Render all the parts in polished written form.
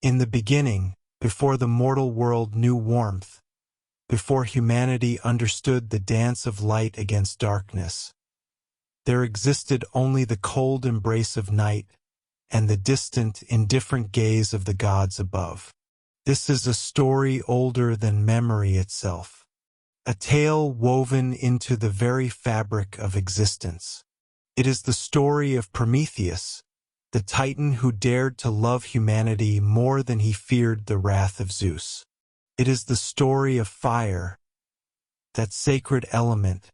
In the beginning, before the mortal world knew warmth, before humanity understood the dance of light against darkness, there existed only the cold embrace of night and the distant, indifferent gaze of the gods above. This is a story older than memory itself, a tale woven into the very fabric of existence. It is the story of Prometheus, the Titan who dared to love humanity more than he feared the wrath of Zeus. It is the story of fire, that sacred element,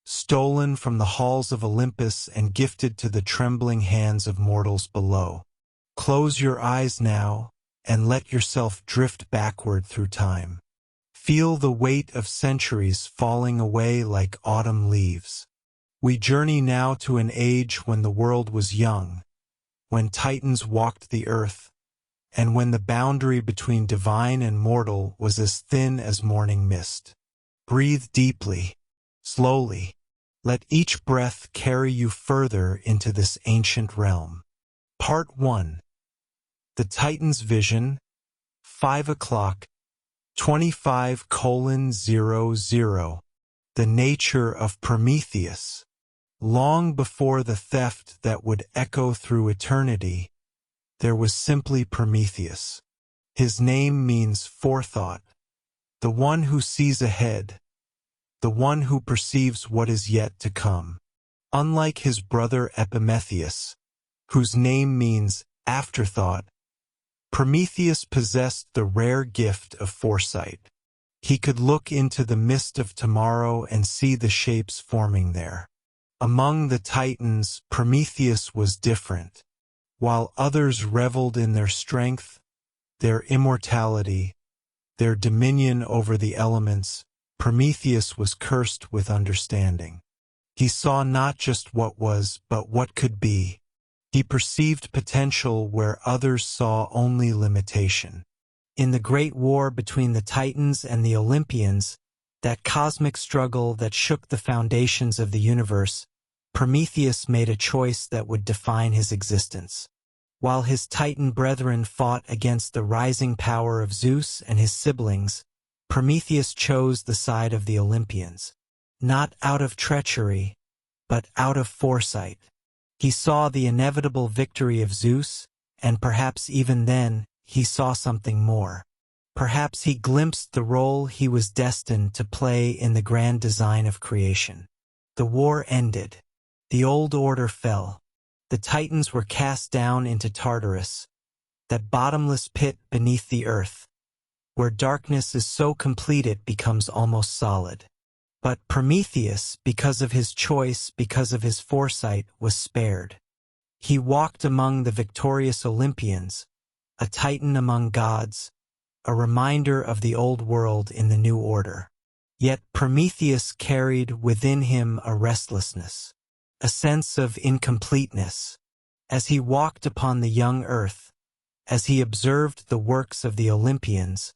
stolen from the halls of Olympus and gifted to the trembling hands of mortals below. Close your eyes now and let yourself drift backward through time. Feel the weight of centuries falling away like autumn leaves. We journey now to an age when the world was young, when titans walked the earth, and when the boundary between divine and mortal was as thin as morning mist. Breathe deeply, slowly. Let each breath carry you further into this ancient realm. Part 1. The Titan's Vision, 5 o'clock, 25:00. The nature of Prometheus. Long before the theft that would echo through eternity, there was simply Prometheus. His name means forethought, the one who sees ahead, the one who perceives what is yet to come. Unlike his brother Epimetheus, whose name means afterthought, Prometheus possessed the rare gift of foresight. He could look into the mist of tomorrow and see the shapes forming there. Among the Titans, Prometheus was different. While others reveled in their strength, their immortality, their dominion over the elements, Prometheus was cursed with understanding. He saw not just what was, but what could be. He perceived potential where others saw only limitation. In the great war between the Titans and the Olympians, that cosmic struggle that shook the foundations of the universe, Prometheus made a choice that would define his existence. While his Titan brethren fought against the rising power of Zeus and his siblings, Prometheus chose the side of the Olympians. Not out of treachery, but out of foresight. He saw the inevitable victory of Zeus, and perhaps even then, he saw something more. Perhaps he glimpsed the role he was destined to play in the grand design of creation. The war ended. The old order fell. The Titans were cast down into Tartarus, that bottomless pit beneath the earth, where darkness is so complete it becomes almost solid. But Prometheus, because of his choice, because of his foresight, was spared. He walked among the victorious Olympians, a Titan among gods, a reminder of the old world in the new order. Yet Prometheus carried within him a restlessness, a sense of incompleteness. As he walked upon the young earth, as he observed the works of the Olympians,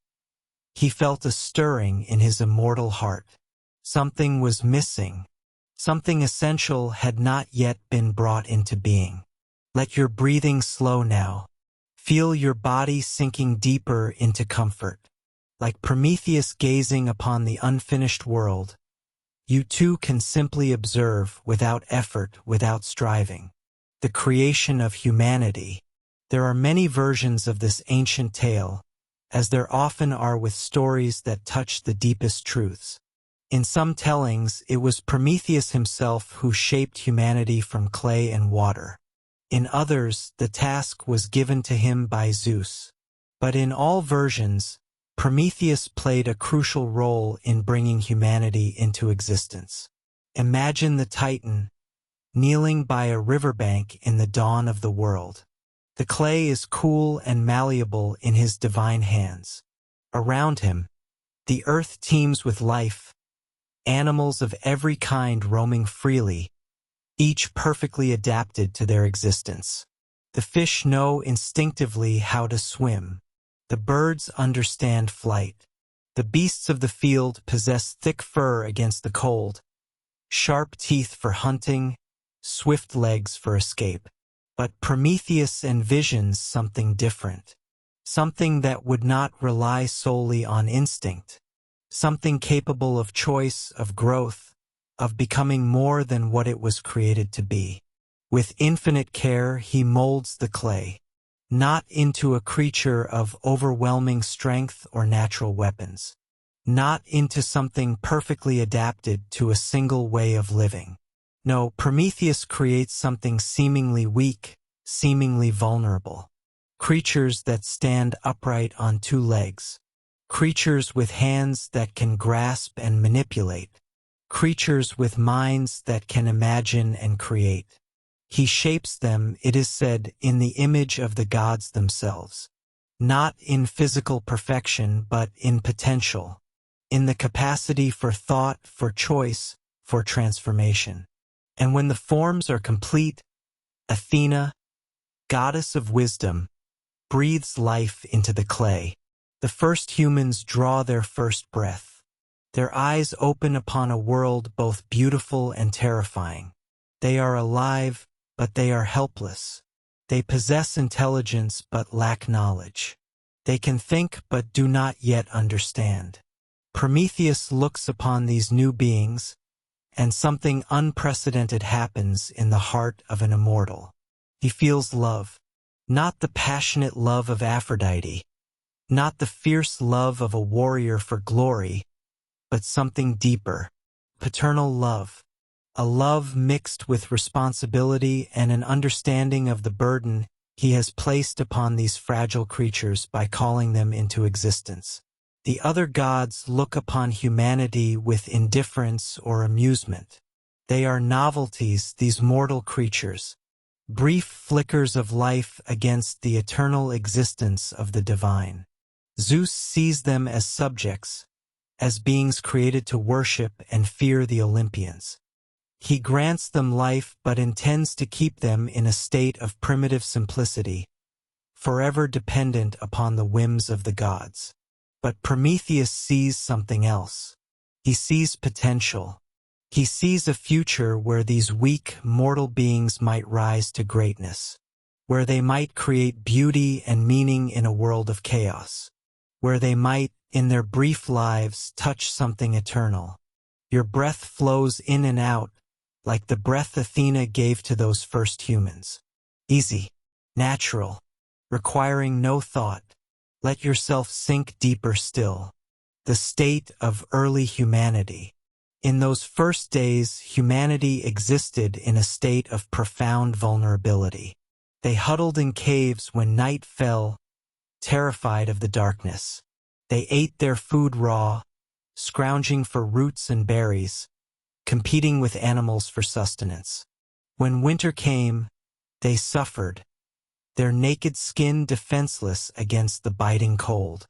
he felt a stirring in his immortal heart. Something was missing. Something essential had not yet been brought into being. Let your breathing slow now. Feel your body sinking deeper into comfort. Like Prometheus gazing upon the unfinished world, you too can simply observe without effort, without striving. The creation of humanity. There are many versions of this ancient tale, as there often are with stories that touch the deepest truths. In some tellings, it was Prometheus himself who shaped humanity from clay and water. In others, the task was given to him by Zeus. But in all versions, Prometheus played a crucial role in bringing humanity into existence. Imagine the Titan, kneeling by a riverbank in the dawn of the world. The clay is cool and malleable in his divine hands. Around him, the earth teems with life, animals of every kind roaming freely, each perfectly adapted to their existence. The fish know instinctively how to swim. The birds understand flight. The beasts of the field possess thick fur against the cold, sharp teeth for hunting, swift legs for escape. But Prometheus envisions something different. something that would not rely solely on instinct, something capable of choice, of growth, of becoming more than what it was created to be. With infinite care, he molds the clay, not into a creature of overwhelming strength or natural weapons, not into something perfectly adapted to a single way of living. No, Prometheus creates something seemingly weak, seemingly vulnerable. Creatures that stand upright on two legs. Creatures with hands that can grasp and manipulate. Creatures with minds that can imagine and create. He shapes them, it is said, in the image of the gods themselves. Not in physical perfection, but in potential. In the capacity for thought, for choice, for transformation. And when the forms are complete, Athena, goddess of wisdom, breathes life into the clay. The first humans draw their first breath. Their eyes open upon a world both beautiful and terrifying. They are alive, but they are helpless. They possess intelligence but lack knowledge. They can think but do not yet understand. Prometheus looks upon these new beings, and something unprecedented happens in the heart of an immortal. He feels love, not the passionate love of Aphrodite, not the fierce love of a warrior for glory, but something deeper, paternal love, a love mixed with responsibility and an understanding of the burden he has placed upon these fragile creatures by calling them into existence. The other gods look upon humanity with indifference or amusement. They are novelties, these mortal creatures, brief flickers of life against the eternal existence of the divine. Zeus sees them as subjects, as beings created to worship and fear the Olympians. He grants them life but intends to keep them in a state of primitive simplicity, forever dependent upon the whims of the gods. But Prometheus sees something else. He sees potential. He sees a future where these weak, mortal beings might rise to greatness, where they might create beauty and meaning in a world of chaos, where they might, in their brief lives, touch something eternal. Your breath flows in and out, like the breath Athena gave to those first humans. Easy, natural, requiring no thought. Let yourself sink deeper still. The state of early humanity. In those first days, humanity existed in a state of profound vulnerability. They huddled in caves when night fell, terrified of the darkness. They ate their food raw, scrounging for roots and berries, competing with animals for sustenance. When winter came, they suffered, their naked skin defenseless against the biting cold.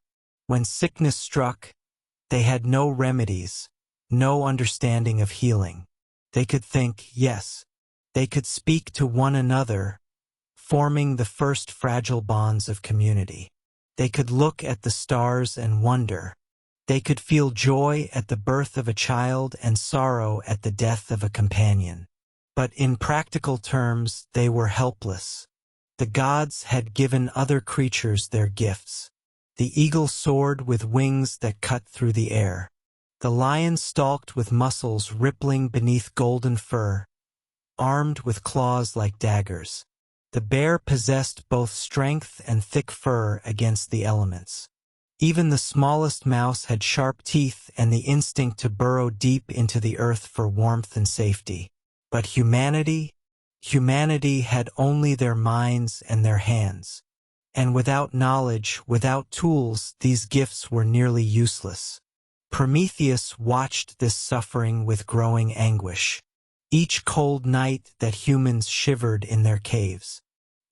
When sickness struck, they had no remedies, no understanding of healing. They could think, yes, they could speak to one another, forming the first fragile bonds of community. They could look at the stars and wonder. They could feel joy at the birth of a child and sorrow at the death of a companion. But in practical terms, they were helpless. The gods had given other creatures their gifts. The eagle soared with wings that cut through the air. The lion stalked with muscles rippling beneath golden fur, armed with claws like daggers. The bear possessed both strength and thick fur against the elements. Even the smallest mouse had sharp teeth and the instinct to burrow deep into the earth for warmth and safety. But humanity had only their minds and their hands. And without knowledge, without tools, these gifts were nearly useless. Prometheus watched this suffering with growing anguish. Each cold night that humans shivered in their caves.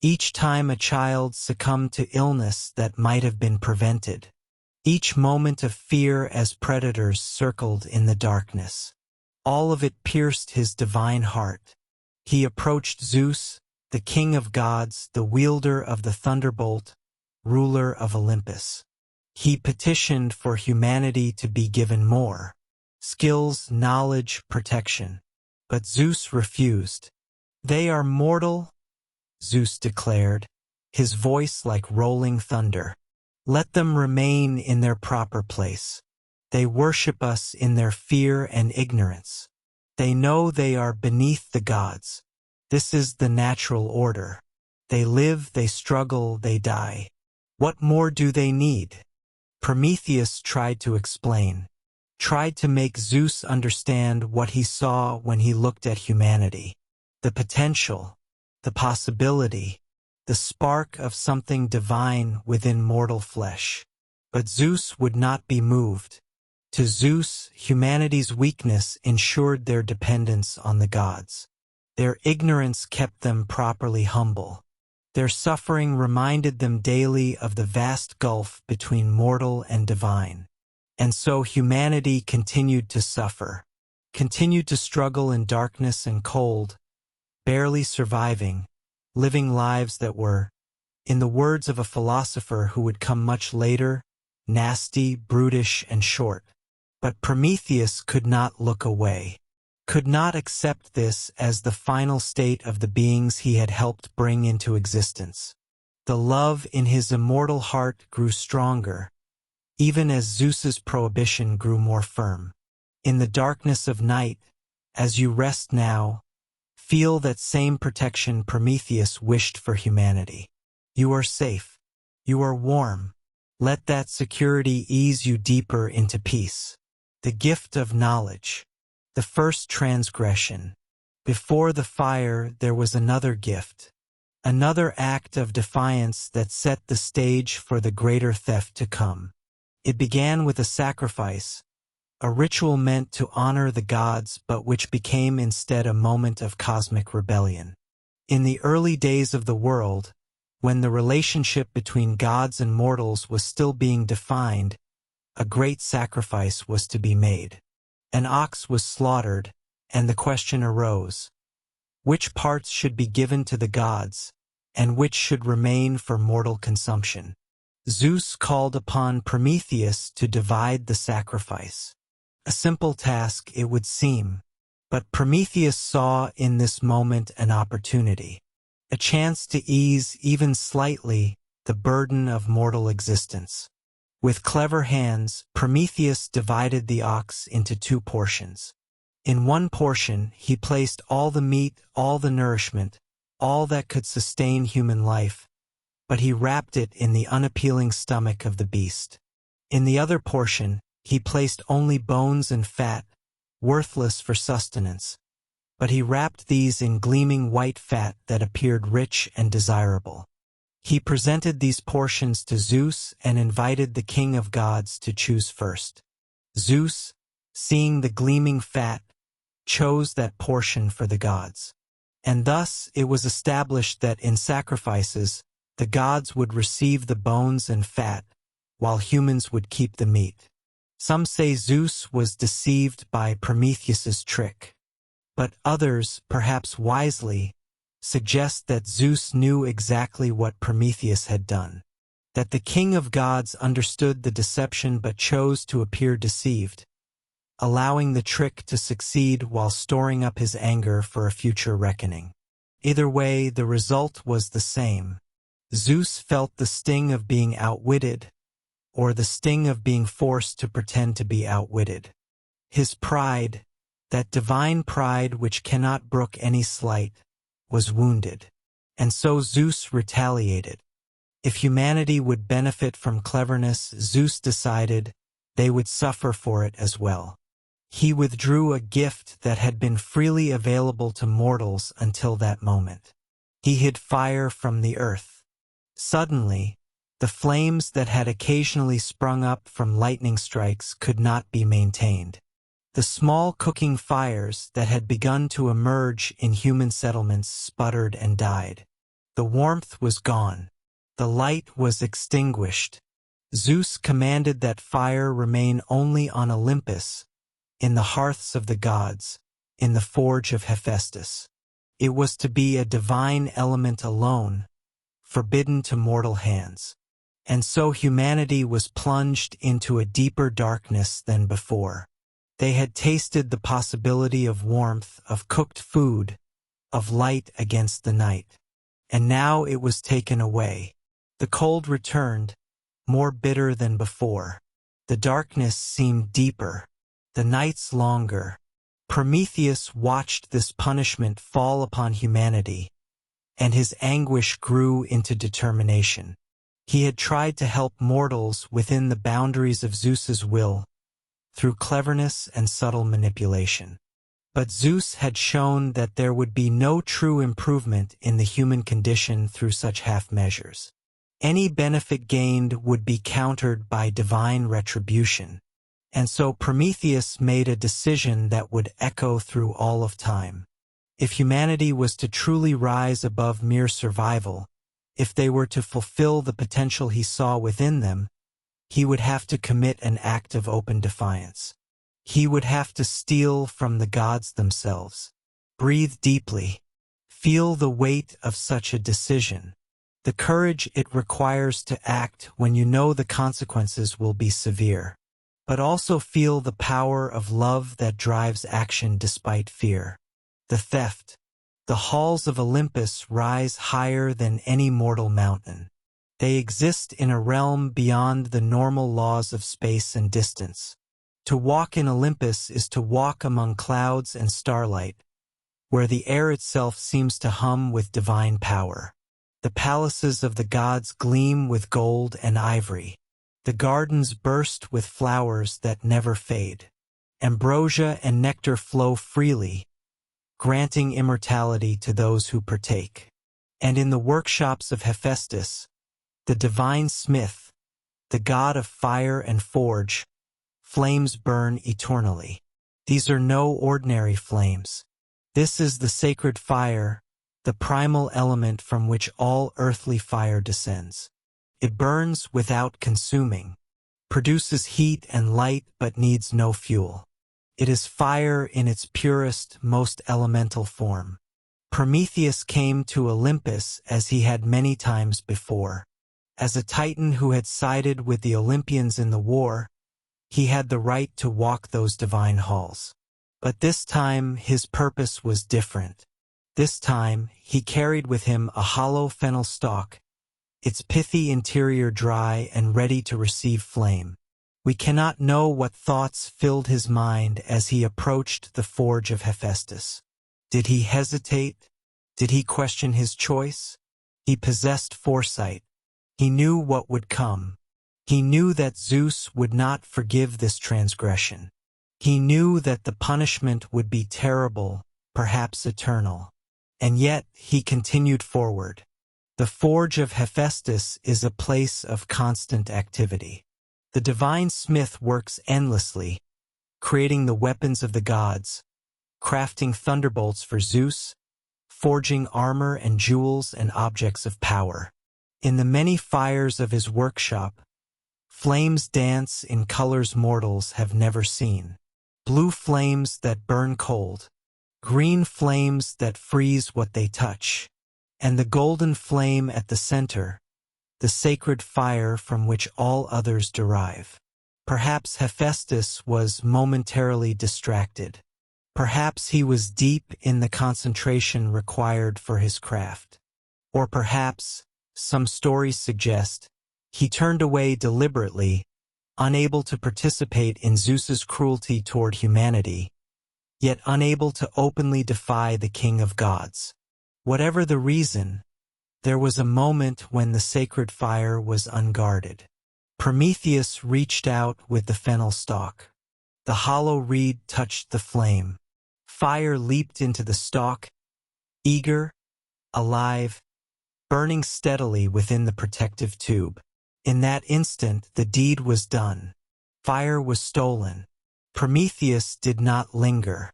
Each time a child succumbed to illness that might have been prevented. Each moment of fear as predators circled in the darkness. All of it pierced his divine heart. He approached Zeus, the king of gods, the wielder of the thunderbolt, ruler of Olympus. He petitioned for humanity to be given more. Skills, knowledge, protection. But Zeus refused. "They are mortal," Zeus declared, his voice like rolling thunder. Let them remain in their proper place. They worship us in their fear and ignorance. They know they are beneath the gods. This is the natural order. They live, they struggle, they die. What more do they need? Prometheus tried to explain, tried to make Zeus understand what he saw when he looked at humanity. The potential, the possibility, the spark of something divine within mortal flesh. But Zeus would not be moved. To Zeus, humanity's weakness ensured their dependence on the gods. Their ignorance kept them properly humble. Their suffering reminded them daily of the vast gulf between mortal and divine. And so humanity continued to suffer, continued to struggle in darkness and cold, barely surviving, living lives that were, in the words of a philosopher who would come much later, nasty, brutish, and short. But Prometheus could not look away, could not accept this as the final state of the beings he had helped bring into existence. The love in his immortal heart grew stronger, even as Zeus's prohibition grew more firm. In the darkness of night, as you rest now, feel that same protection Prometheus wished for humanity. You are safe. You are warm. Let that security ease you deeper into peace. The gift of knowledge. The first transgression. Before the fire there was another gift. Another act of defiance that set the stage for the greater theft to come. It began with a sacrifice, a ritual meant to honor the gods but which became instead a moment of cosmic rebellion. In the early days of the world, when the relationship between gods and mortals was still being defined, a great sacrifice was to be made. An ox was slaughtered, and the question arose: which parts should be given to the gods, and which should remain for mortal consumption? Zeus called upon Prometheus to divide the sacrifice. A simple task, it would seem, but Prometheus saw in this moment an opportunity, a chance to ease even slightly the burden of mortal existence. With clever hands, Prometheus divided the ox into two portions. In one portion, he placed all the meat, all the nourishment, all that could sustain human life, but he wrapped it in the unappealing stomach of the beast. In the other portion, he placed only bones and fat, worthless for sustenance, but he wrapped these in gleaming white fat that appeared rich and desirable. He presented these portions to Zeus and invited the king of gods to choose first. Zeus, seeing the gleaming fat, chose that portion for the gods. And thus it was established that in sacrifices, the gods would receive the bones and fat, while humans would keep the meat. Some say Zeus was deceived by Prometheus's trick, but others, perhaps wisely, suggest that Zeus knew exactly what Prometheus had done, that the king of gods understood the deception but chose to appear deceived, allowing the trick to succeed while storing up his anger for a future reckoning. Either way, the result was the same. Zeus felt the sting of being outwitted, or the sting of being forced to pretend to be outwitted. His pride, that divine pride which cannot brook any slight, was wounded, and so Zeus retaliated. If humanity would benefit from cleverness, Zeus decided they would suffer for it as well. He withdrew a gift that had been freely available to mortals until that moment. He hid fire from the earth. Suddenly, the flames that had occasionally sprung up from lightning strikes could not be maintained. The small cooking fires that had begun to emerge in human settlements sputtered and died. The warmth was gone. The light was extinguished. Zeus commanded that fire remain only on Olympus, in the hearths of the gods, in the forge of Hephaestus. It was to be a divine element alone, forbidden to mortal hands. And so humanity was plunged into a deeper darkness than before. They had tasted the possibility of warmth, of cooked food, of light against the night. And now it was taken away. The cold returned, more bitter than before. The darkness seemed deeper, the nights longer. Prometheus watched this punishment fall upon humanity, and his anguish grew into determination. He had tried to help mortals within the boundaries of Zeus's will, through cleverness and subtle manipulation. But Zeus had shown that there would be no true improvement in the human condition through such half measures. Any benefit gained would be countered by divine retribution, and so Prometheus made a decision that would echo through all of time. If humanity was to truly rise above mere survival, if they were to fulfill the potential he saw within them, he would have to commit an act of open defiance. He would have to steal from the gods themselves. Breathe deeply. Feel the weight of such a decision. The courage it requires to act when you know the consequences will be severe. But also feel the power of love that drives action despite fear. The theft. The halls of Olympus rise higher than any mortal mountain. They exist in a realm beyond the normal laws of space and distance. To walk in Olympus is to walk among clouds and starlight, where the air itself seems to hum with divine power. The palaces of the gods gleam with gold and ivory. The gardens burst with flowers that never fade. Ambrosia and nectar flow freely, granting immortality to those who partake. And in the workshops of Hephaestus, the divine smith, the god of fire and forge, flames burn eternally. These are no ordinary flames. This is the sacred fire, the primal element from which all earthly fire descends. It burns without consuming, produces heat and light but needs no fuel. It is fire in its purest, most elemental form. Prometheus came to Olympus as he had many times before. As a Titan who had sided with the Olympians in the war, he had the right to walk those divine halls. But this time his purpose was different. This time he carried with him a hollow fennel stalk, its pithy interior dry and ready to receive flame. We cannot know what thoughts filled his mind as he approached the forge of Hephaestus. Did he hesitate? Did he question his choice? He possessed foresight. He knew what would come. He knew that Zeus would not forgive this transgression. He knew that the punishment would be terrible, perhaps eternal. And yet he continued forward. The forge of Hephaestus is a place of constant activity. The divine smith works endlessly, creating the weapons of the gods, crafting thunderbolts for Zeus, forging armor and jewels and objects of power. In the many fires of his workshop, flames dance in colors mortals have never seen. Blue flames that burn cold, green flames that freeze what they touch, and the golden flame at the center, the sacred fire from which all others derive. Perhaps Hephaestus was momentarily distracted. Perhaps he was deep in the concentration required for his craft. Or perhaps, some stories suggest, he turned away deliberately, unable to participate in Zeus's cruelty toward humanity, yet unable to openly defy the king of gods. Whatever the reason, there was a moment when the sacred fire was unguarded. Prometheus reached out with the fennel stalk. The hollow reed touched the flame. Fire leaped into the stalk, eager, alive, burning steadily within the protective tube. In that instant, the deed was done. Fire was stolen. Prometheus did not linger.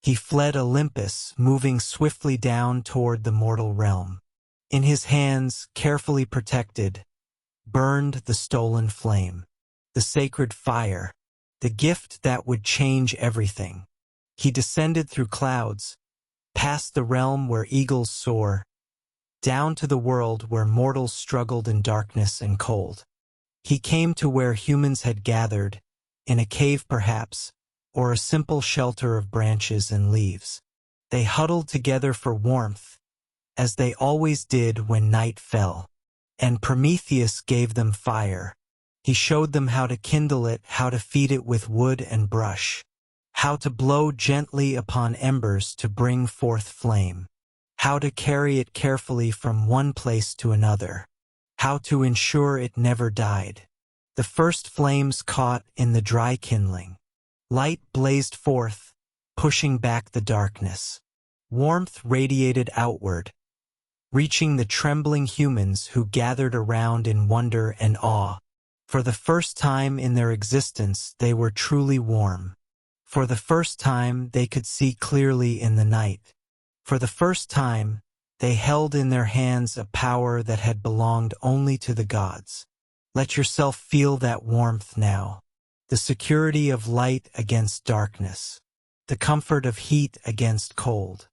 He fled Olympus, moving swiftly down toward the mortal realm. In his hands, carefully protected, burned the stolen flame, the sacred fire, the gift that would change everything. He descended through clouds, past the realm where eagles soar, down to the world where mortals struggled in darkness and cold. He came to where humans had gathered, in a cave perhaps, or a simple shelter of branches and leaves. They huddled together for warmth, as they always did when night fell. And Prometheus gave them fire, He showed them how to kindle it, how to feed it with wood and brush, how to blow gently upon embers to bring forth flame, how to carry it carefully from one place to another, how to ensure it never died. The first flames caught in the dry kindling. Light blazed forth, pushing back the darkness. Warmth radiated outward, reaching the trembling humans who gathered around in wonder and awe. For the first time in their existence, they were truly warm. For the first time, they could see clearly in the night. For the first time, they held in their hands a power that had belonged only to the gods. Let yourself feel that warmth now. The security of light against darkness. The comfort of heat against cold.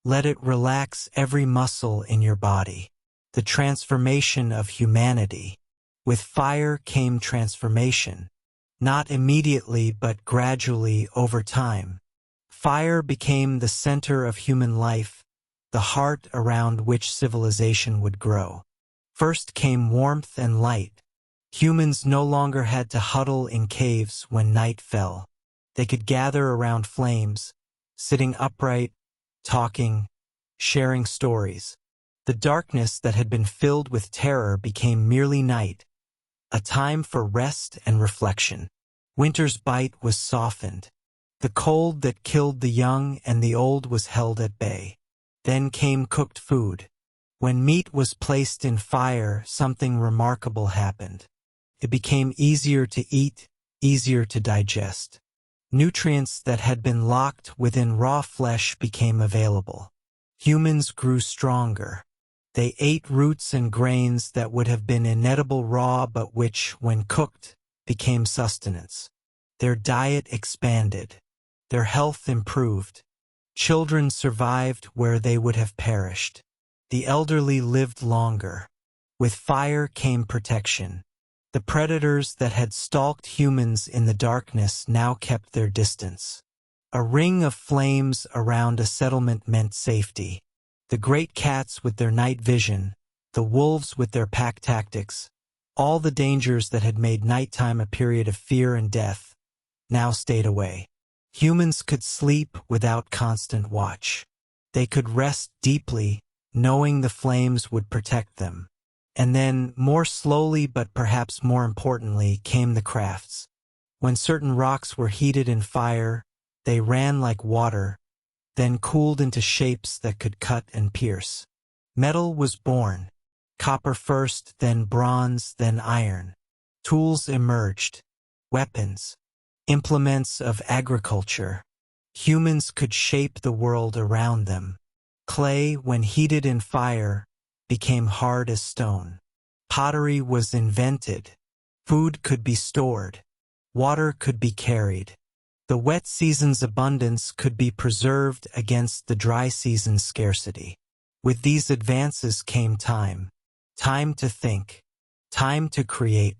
Let it relax every muscle in your body. The transformation of humanity. With fire came transformation. Not immediately but gradually over time. Fire became the center of human life, the heart around which civilization would grow. First came warmth and light. Humans no longer had to huddle in caves when night fell. They could gather around flames, sitting upright, talking, sharing stories. The darkness that had been filled with terror became merely night, a time for rest and reflection. Winter's bite was softened. The cold that killed the young and the old was held at bay. Then came cooked food. When meat was placed in fire, something remarkable happened. It became easier to eat, easier to digest. Nutrients that had been locked within raw flesh became available. Humans grew stronger. They ate roots and grains that would have been inedible raw but which, when cooked, became sustenance. Their diet expanded. Their health improved. Children survived where they would have perished. The elderly lived longer. With fire came protection. The predators that had stalked humans in the darkness now kept their distance. A ring of flames around a settlement meant safety. The great cats with their night vision, the wolves with their pack tactics, all the dangers that had made nighttime a period of fear and death, now stayed away. Humans could sleep without constant watch. They could rest deeply, knowing the flames would protect them. And then, more slowly but perhaps more importantly, came the crafts. When certain rocks were heated in fire, they ran like water, then cooled into shapes that could cut and pierce. Metal was born. Copper first, then bronze, then iron. Tools emerged. Weapons. Implements of agriculture. Humans could shape the world around them. Clay, when heated in fire, became hard as stone. Pottery was invented. Food could be stored. Water could be carried. The wet season's abundance could be preserved against the dry season's scarcity. With these advances came time. Time to think. Time to create.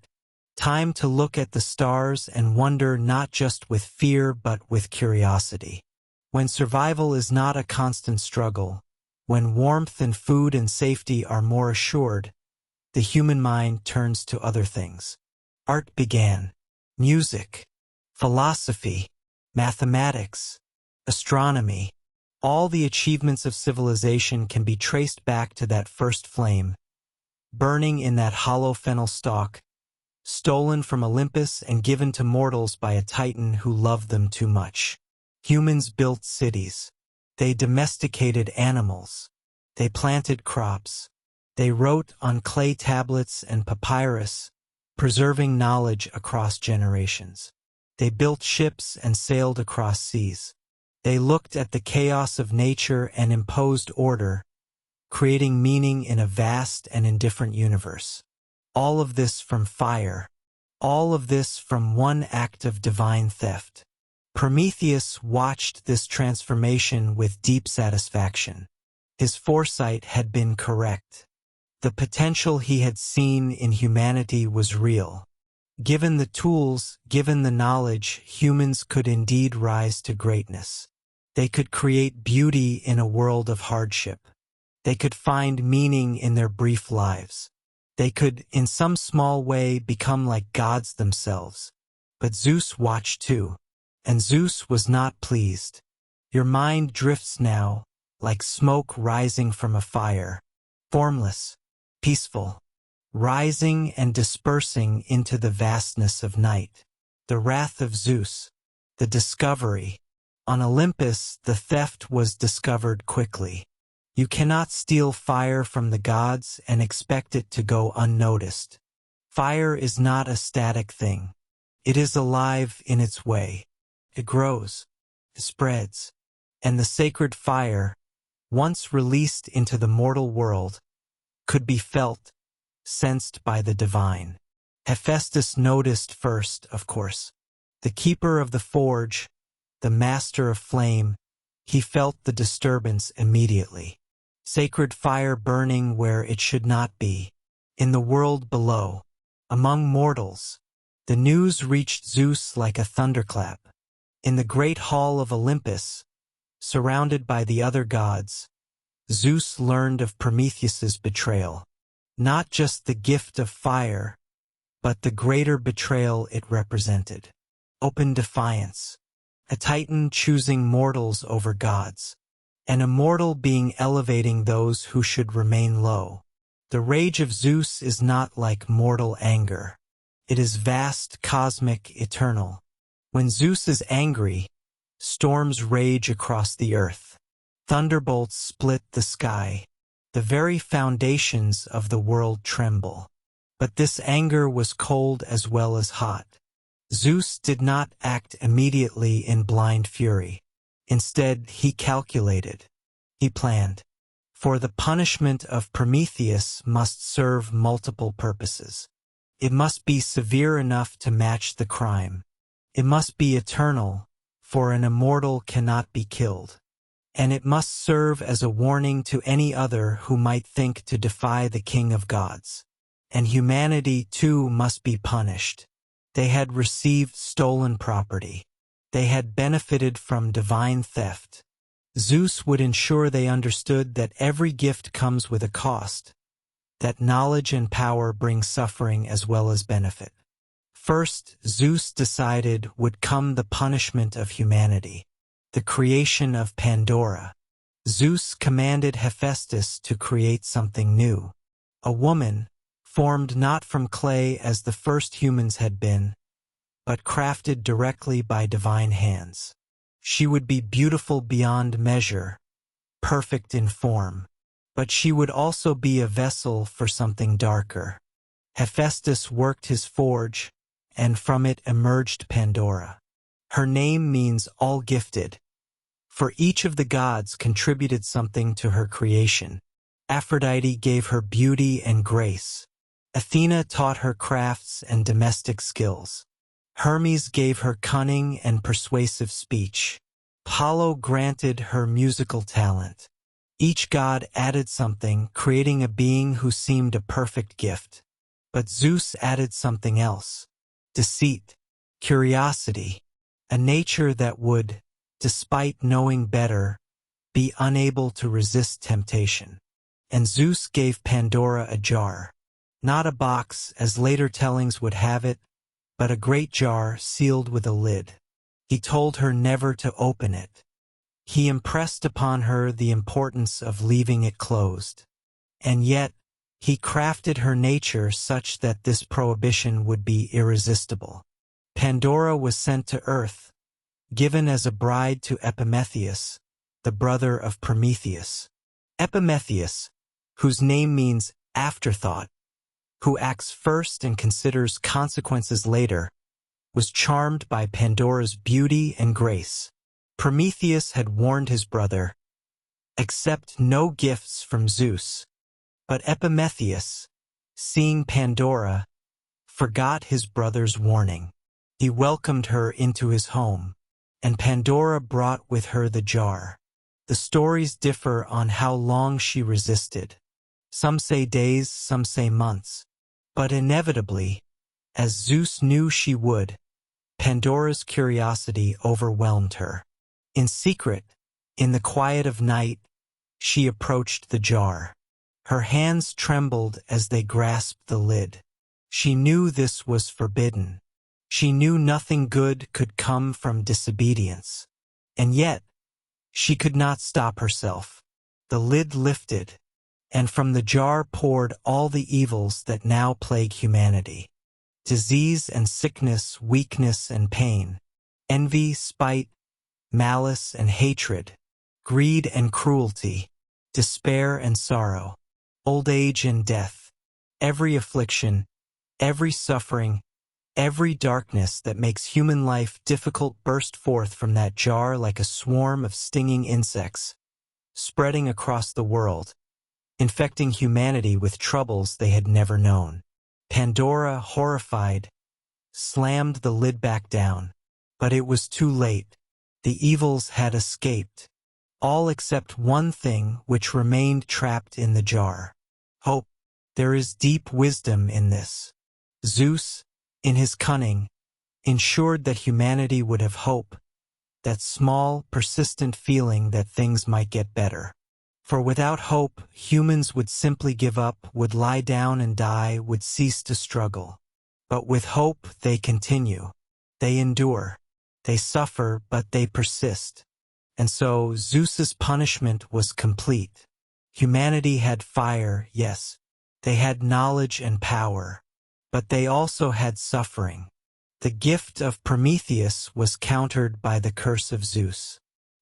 Time to look at the stars and wonder not just with fear but with curiosity. When survival is not a constant struggle, when warmth and food and safety are more assured, the human mind turns to other things. Art began. Music, philosophy, mathematics, astronomy. All the achievements of civilization can be traced back to that first flame, burning in that hollow fennel stalk, stolen from Olympus and given to mortals by a Titan who loved them too much. Humans built cities. They domesticated animals. They planted crops. They wrote on clay tablets and papyrus, preserving knowledge across generations. They built ships and sailed across seas. They looked at the chaos of nature and imposed order, creating meaning in a vast and indifferent universe. All of this from fire. All of this from one act of divine theft. Prometheus watched this transformation with deep satisfaction. His foresight had been correct. The potential he had seen in humanity was real. Given the tools, given the knowledge, humans could indeed rise to greatness. They could create beauty in a world of hardship. They could find meaning in their brief lives. They could, in some small way, become like gods themselves. But Zeus watched too, and Zeus was not pleased. Your mind drifts now, like smoke rising from a fire, formless, peaceful, rising and dispersing into the vastness of night. The wrath of Zeus, the discovery. On Olympus, the theft was discovered quickly. You cannot steal fire from the gods and expect it to go unnoticed. Fire is not a static thing. It is alive in its way. It grows, it spreads, and the sacred fire, once released into the mortal world, could be felt, sensed by the divine. Hephaestus noticed first, of course. The keeper of the forge, the master of flame, he felt the disturbance immediately. Sacred fire burning where it should not be. In the world below, among mortals, the news reached Zeus like a thunderclap. In the great hall of Olympus, surrounded by the other gods, Zeus learned of Prometheus's betrayal. Not just the gift of fire, but the greater betrayal it represented. Open defiance. A Titan choosing mortals over gods. An immortal being elevating those who should remain low. The rage of Zeus is not like mortal anger. It is vast, cosmic, eternal. When Zeus is angry, storms rage across the earth. Thunderbolts split the sky. The very foundations of the world tremble. But this anger was cold as well as hot. Zeus did not act immediately in blind fury. Instead, he calculated. He planned. For the punishment of Prometheus must serve multiple purposes. It must be severe enough to match the crime. It must be eternal, for an immortal cannot be killed. And it must serve as a warning to any other who might think to defy the King of Gods. And humanity, too, must be punished. They had received stolen property. They had benefited from divine theft. Zeus would ensure they understood that every gift comes with a cost, that knowledge and power bring suffering as well as benefit. First, Zeus decided would come the punishment of humanity, the creation of Pandora. Zeus commanded Hephaestus to create something new. A woman, formed not from clay as the first humans had been, but crafted directly by divine hands. She would be beautiful beyond measure, perfect in form, but she would also be a vessel for something darker. Hephaestus worked his forge, and from it emerged Pandora. Her name means all-gifted, for each of the gods contributed something to her creation. Aphrodite gave her beauty and grace. Athena taught her crafts and domestic skills. Hermes gave her cunning and persuasive speech. Apollo granted her musical talent. Each god added something, creating a being who seemed a perfect gift. But Zeus added something else. Deceit, curiosity, a nature that would, despite knowing better, be unable to resist temptation. And Zeus gave Pandora a jar. Not a box, as later tellings would have it, but a great jar sealed with a lid. He told her never to open it. He impressed upon her the importance of leaving it closed. And yet, he crafted her nature such that this prohibition would be irresistible. Pandora was sent to Earth, given as a bride to Epimetheus, the brother of Prometheus. Epimetheus, whose name means afterthought, who acts first and considers consequences later, was charmed by Pandora's beauty and grace. Prometheus had warned his brother, "Accept no gifts from Zeus." But Epimetheus, seeing Pandora, forgot his brother's warning. He welcomed her into his home, and Pandora brought with her the jar. The stories differ on how long she resisted. Some say days, some say months. But inevitably, as Zeus knew she would, Pandora's curiosity overwhelmed her. In secret, in the quiet of night, she approached the jar. Her hands trembled as they grasped the lid. She knew this was forbidden. She knew nothing good could come from disobedience. And yet, she could not stop herself. The lid lifted, and from the jar poured all the evils that now plague humanity. Disease and sickness, weakness and pain, envy, spite, malice and hatred, greed and cruelty, despair and sorrow, old age and death, every affliction, every suffering, every darkness that makes human life difficult burst forth from that jar like a swarm of stinging insects, spreading across the world, infecting humanity with troubles they had never known. Pandora, horrified, slammed the lid back down. But it was too late. The evils had escaped, all except one thing which remained trapped in the jar. Hope. There is deep wisdom in this. Zeus, in his cunning, ensured that humanity would have hope, that small, persistent feeling that things might get better. For without hope, humans would simply give up, would lie down and die, would cease to struggle. But with hope, they continue. They endure. They suffer, but they persist. And so Zeus's punishment was complete. Humanity had fire, yes. They had knowledge and power. But they also had suffering. The gift of Prometheus was countered by the curse of Zeus.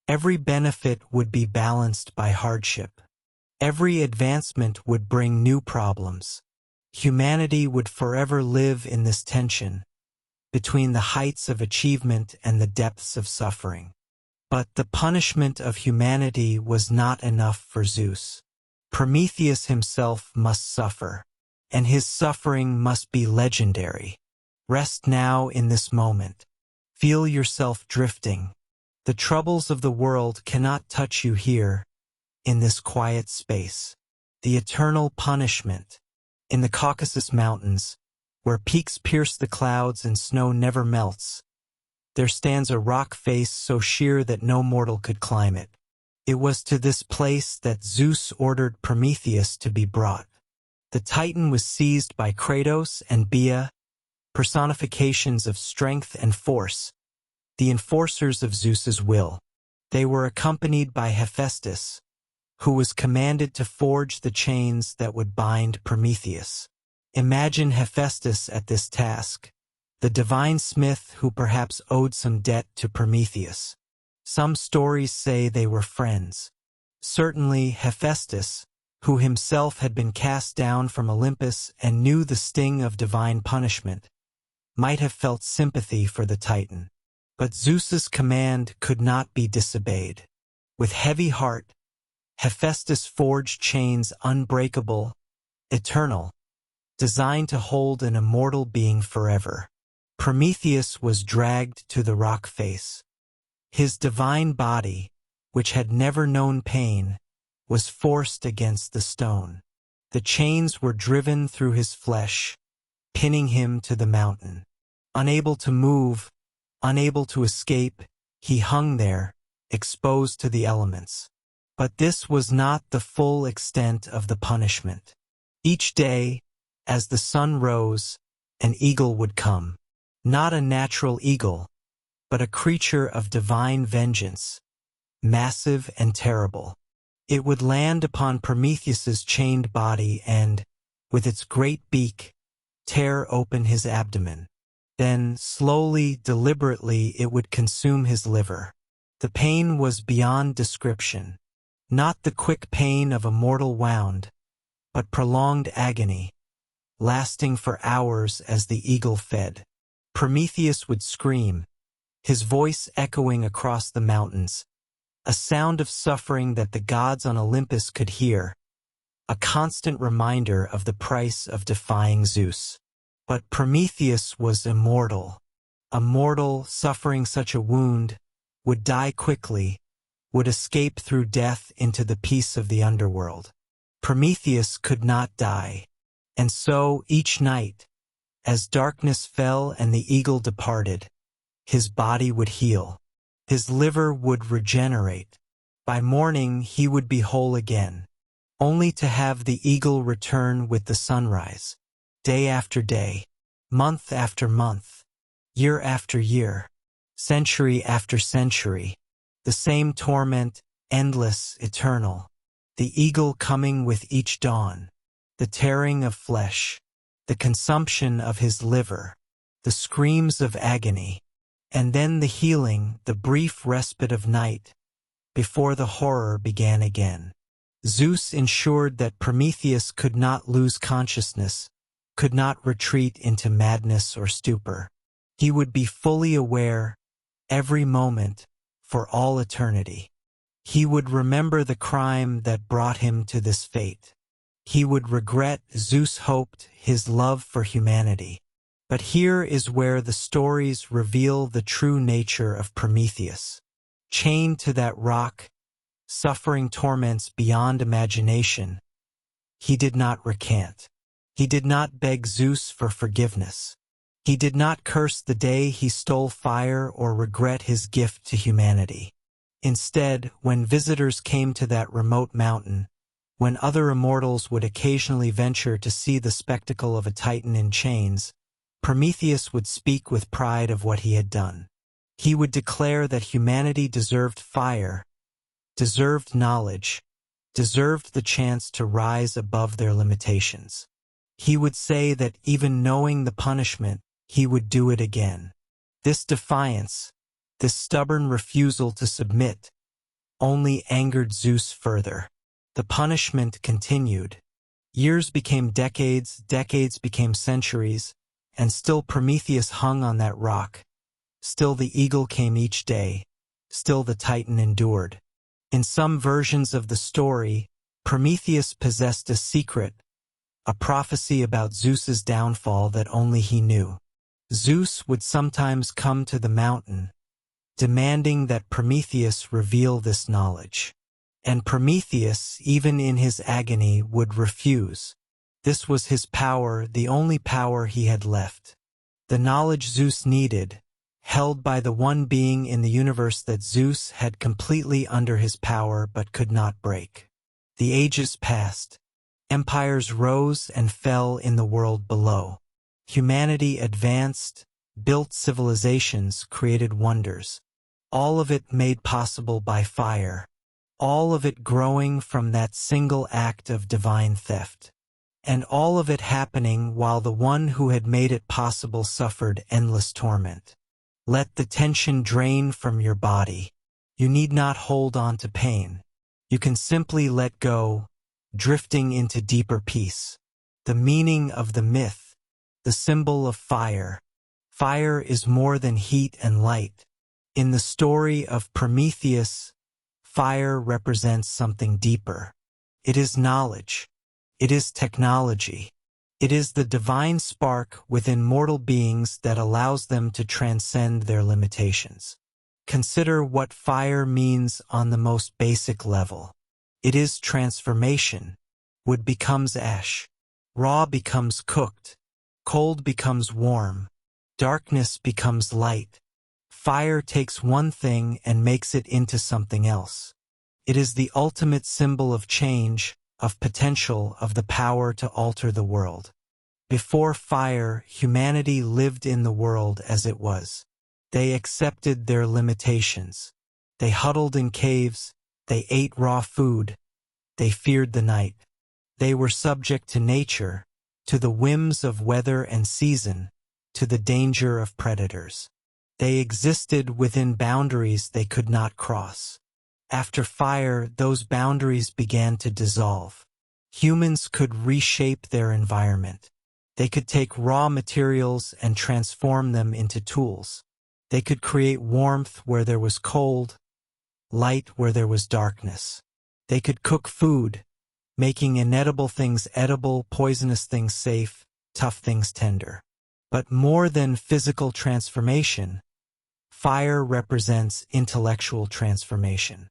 Every benefit would be balanced by hardship. Every advancement would bring new problems. Humanity would forever live in this tension between the heights of achievement and the depths of suffering. But the punishment of humanity was not enough for Zeus. Prometheus himself must suffer, and his suffering must be legendary. Rest now in this moment. Feel yourself drifting. The troubles of the world cannot touch you here, in this quiet space. The eternal punishment. In the Caucasus Mountains, where peaks pierce the clouds and snow never melts, there stands a rock face so sheer that no mortal could climb it. It was to this place that Zeus ordered Prometheus to be brought. The Titan was seized by Kratos and Bia, personifications of strength and force, the enforcers of Zeus's will. They were accompanied by Hephaestus, who was commanded to forge the chains that would bind Prometheus. Imagine Hephaestus at this task, the divine smith who perhaps owed some debt to Prometheus. Some stories say they were friends. Certainly Hephaestus, who himself had been cast down from Olympus and knew the sting of divine punishment, might have felt sympathy for the Titan. But Zeus's command could not be disobeyed. With heavy heart, Hephaestus forged chains unbreakable, eternal, designed to hold an immortal being forever. Prometheus was dragged to the rock face. His divine body, which had never known pain, was forced against the stone. The chains were driven through his flesh, pinning him to the mountain. Unable to move, unable to escape, he hung there, exposed to the elements. But this was not the full extent of the punishment. Each day, as the sun rose, an eagle would come. Not a natural eagle, but a creature of divine vengeance, massive and terrible. It would land upon Prometheus's chained body and, with its great beak, tear open his abdomen. Then, slowly, deliberately, it would consume his liver. The pain was beyond description. Not the quick pain of a mortal wound, but prolonged agony, lasting for hours as the eagle fed. Prometheus would scream, his voice echoing across the mountains, a sound of suffering that the gods on Olympus could hear, a constant reminder of the price of defying Zeus. But Prometheus was immortal. A mortal suffering such a wound would die quickly, would escape through death into the peace of the underworld. Prometheus could not die. And so, each night, as darkness fell and the eagle departed, his body would heal. His liver would regenerate. By morning he would be whole again. only to have the eagle return with the sunrise, day after day, month after month, year after year, century after century, the same torment, endless, eternal, the eagle coming with each dawn, the tearing of flesh, the consumption of his liver, the screams of agony, and then the healing, the brief respite of night, before the horror began again. Zeus ensured that Prometheus could not lose consciousness, could not retreat into madness or stupor. He would be fully aware, every moment, for all eternity. He would remember the crime that brought him to this fate. He would regret, Zeus hoped, his love for humanity. But here is where the stories reveal the true nature of Prometheus. Chained to that rock, suffering torments beyond imagination, he did not recant. He did not beg Zeus for forgiveness. He did not curse the day he stole fire or regret his gift to humanity. Instead, when visitors came to that remote mountain, when other immortals would occasionally venture to see the spectacle of a Titan in chains, Prometheus would speak with pride of what he had done. He would declare that humanity deserved fire, deserved knowledge, deserved the chance to rise above their limitations. He would say that even knowing the punishment, he would do it again. This defiance, this stubborn refusal to submit, only angered Zeus further. The punishment continued. Years became decades, decades became centuries, and still Prometheus hung on that rock. Still the eagle came each day. Still the Titan endured. In some versions of the story, Prometheus possessed a secret, a prophecy about Zeus's downfall that only he knew. Zeus would sometimes come to the mountain, demanding that Prometheus reveal this knowledge. And Prometheus, even in his agony, would refuse. This was his power, the only power he had left. The knowledge Zeus needed, held by the one being in the universe that Zeus had completely under his power but could not break. The ages passed. Empires rose and fell in the world below. Humanity advanced, built civilizations, created wonders. All of it made possible by fire. All of it growing from that single act of divine theft. And all of it happening while the one who had made it possible suffered endless torment. Let the tension drain from your body. You need not hold on to pain. You can simply let go, drifting into deeper peace. The meaning of the myth, the symbol of fire. Fire is more than heat and light. In the story of Prometheus, fire represents something deeper. It is knowledge. It is technology. It is the divine spark within mortal beings that allows them to transcend their limitations. Consider what fire means on the most basic level. It is transformation. Wood becomes ash. Raw becomes cooked. Cold becomes warm. Darkness becomes light. Fire takes one thing and makes it into something else. It is the ultimate symbol of change, of potential, of the power to alter the world. Before fire, humanity lived in the world as it was. They accepted their limitations. They huddled in caves. They ate raw food. They feared the night. They were subject to nature, to the whims of weather and season, to the danger of predators. They existed within boundaries they could not cross. After fire, those boundaries began to dissolve. Humans could reshape their environment. They could take raw materials and transform them into tools. They could create warmth where there was cold, light where there was darkness. They could cook food, making inedible things edible, poisonous things safe, tough things tender. But more than physical transformation, fire represents intellectual transformation.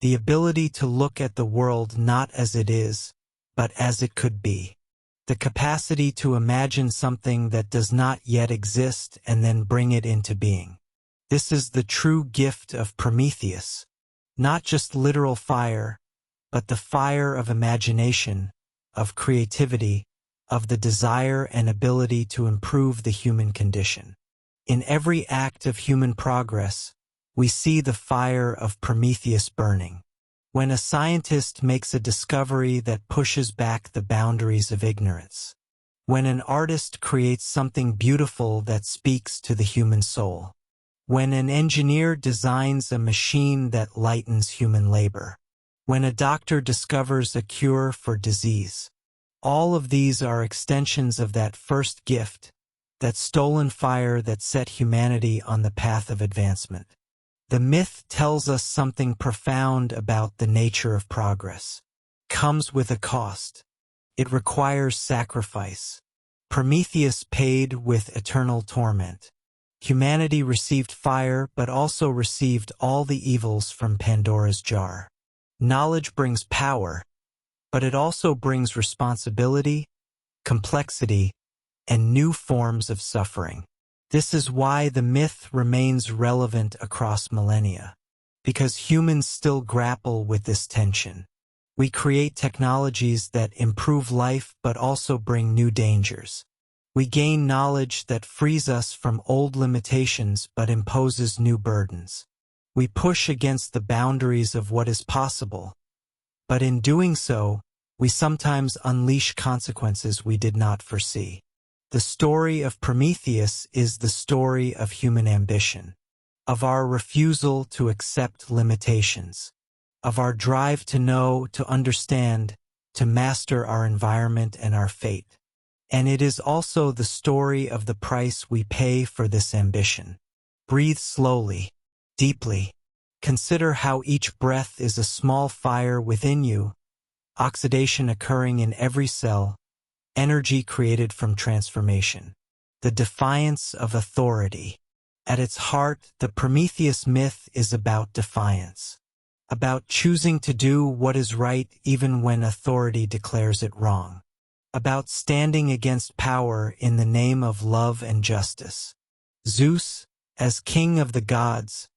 The ability to look at the world not as it is, but as it could be. The capacity to imagine something that does not yet exist and then bring it into being. This is the true gift of Prometheus. Not just literal fire, but the fire of imagination, of creativity, of the desire and ability to improve the human condition. In every act of human progress, we see the fire of Prometheus burning. When a scientist makes a discovery that pushes back the boundaries of ignorance. When an artist creates something beautiful that speaks to the human soul. When an engineer designs a machine that lightens human labor. When a doctor discovers a cure for disease. All of these are extensions of that first gift, that stolen fire that set humanity on the path of advancement. The myth tells us something profound about the nature of progress. It comes with a cost. It requires sacrifice. Prometheus paid with eternal torment. Humanity received fire but also received all the evils from Pandora's jar. Knowledge brings power, but it also brings responsibility, complexity, and new forms of suffering. This is why the myth remains relevant across millennia, because humans still grapple with this tension. We create technologies that improve life but also bring new dangers. We gain knowledge that frees us from old limitations but imposes new burdens. We push against the boundaries of what is possible, but in doing so, we sometimes unleash consequences we did not foresee. The story of Prometheus is the story of human ambition, of our refusal to accept limitations, of our drive to know, to understand, to master our environment and our fate. And it is also the story of the price we pay for this ambition. Breathe slowly, deeply. Consider how each breath is a small fire within you, oxidation occurring in every cell, energy created from transformation. The defiance of authority. At its heart, the Prometheus myth is about defiance, about choosing to do what is right even when authority declares it wrong, about standing against power in the name of love and justice. Zeus, as king of the gods,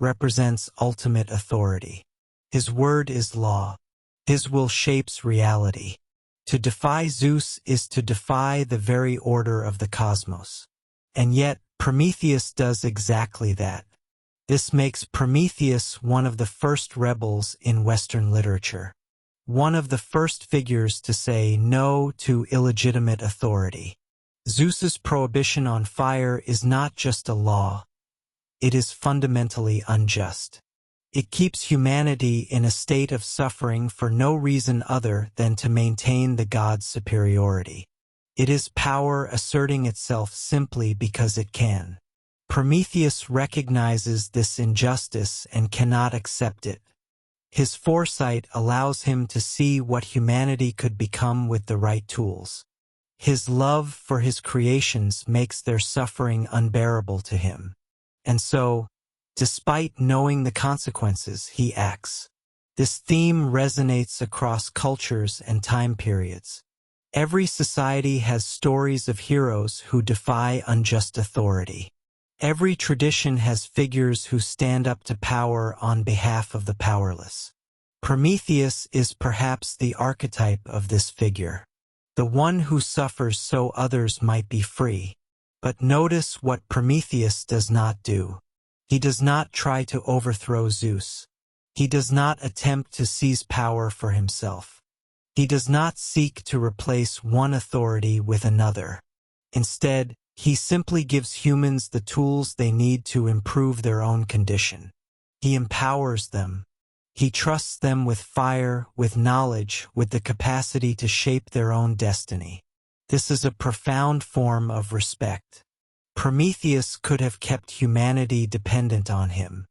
represents ultimate authority. His word is law. His will shapes reality. To defy Zeus is to defy the very order of the cosmos. And yet, Prometheus does exactly that. This makes Prometheus one of the first rebels in Western literature. One of the first figures to say no to illegitimate authority. Zeus's prohibition on fire is not just a law. It is fundamentally unjust. It keeps humanity in a state of suffering for no reason other than to maintain the god's superiority. It is power asserting itself simply because it can. Prometheus recognizes this injustice and cannot accept it. His foresight allows him to see what humanity could become with the right tools. His love for his creations makes their suffering unbearable to him. And so, despite knowing the consequences, he acts. This theme resonates across cultures and time periods. Every society has stories of heroes who defy unjust authority. Every tradition has figures who stand up to power on behalf of the powerless. Prometheus is perhaps the archetype of this figure, the one who suffers so others might be free. But notice what Prometheus does not do. He does not try to overthrow Zeus. He does not attempt to seize power for himself. He does not seek to replace one authority with another. Instead, he simply gives humans the tools they need to improve their own condition. He empowers them. He trusts them with fire, with knowledge, with the capacity to shape their own destiny. This is a profound form of respect. Prometheus could have kept humanity dependent on him.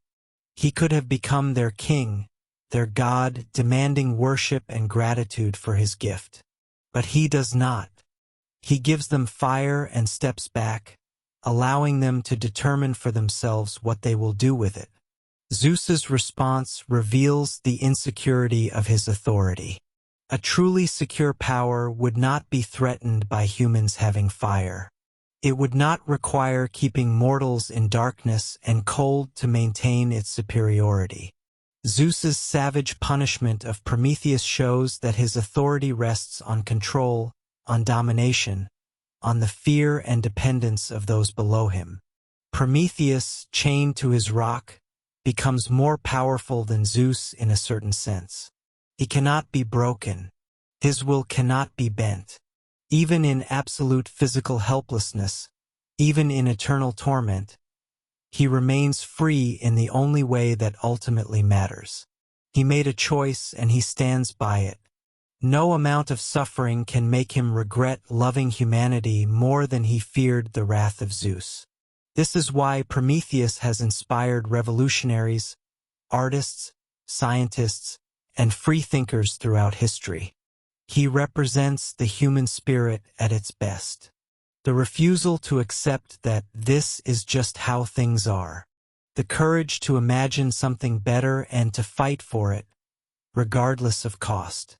He could have become their king, their god, demanding worship and gratitude for his gift. But he does not. He gives them fire and steps back, allowing them to determine for themselves what they will do with it. Zeus's response reveals the insecurity of his authority. A truly secure power would not be threatened by humans having fire. It would not require keeping mortals in darkness and cold to maintain its superiority. Zeus's savage punishment of Prometheus shows that his authority rests on control, on domination, on the fear and dependence of those below him. Prometheus, chained to his rock, becomes more powerful than Zeus in a certain sense. He cannot be broken. His will cannot be bent. Even in absolute physical helplessness, even in eternal torment, he remains free in the only way that ultimately matters. He made a choice and he stands by it. No amount of suffering can make him regret loving humanity more than he feared the wrath of Zeus. This is why Prometheus has inspired revolutionaries, artists, scientists, and freethinkers throughout history. He represents the human spirit at its best. The refusal to accept that this is just how things are. The courage to imagine something better and to fight for it, regardless of cost.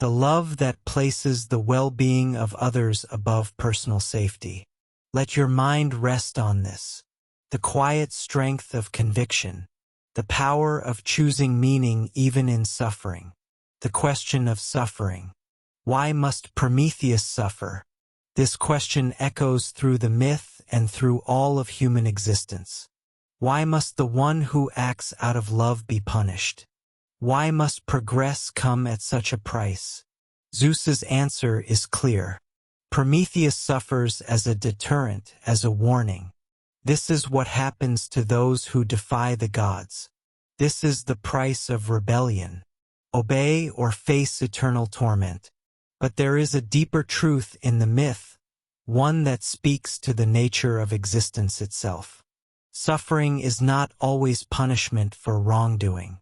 The love that places the well-being of others above personal safety. Let your mind rest on this. The quiet strength of conviction. The power of choosing meaning even in suffering. The question of suffering. Why must Prometheus suffer? This question echoes through the myth and through all of human existence. Why must the one who acts out of love be punished? Why must progress come at such a price? Zeus's answer is clear. Prometheus suffers as a deterrent, as a warning. This is what happens to those who defy the gods. This is the price of rebellion. Obey or face eternal torment. But there is a deeper truth in the myth, one that speaks to the nature of existence itself. Suffering is not always punishment for wrongdoing.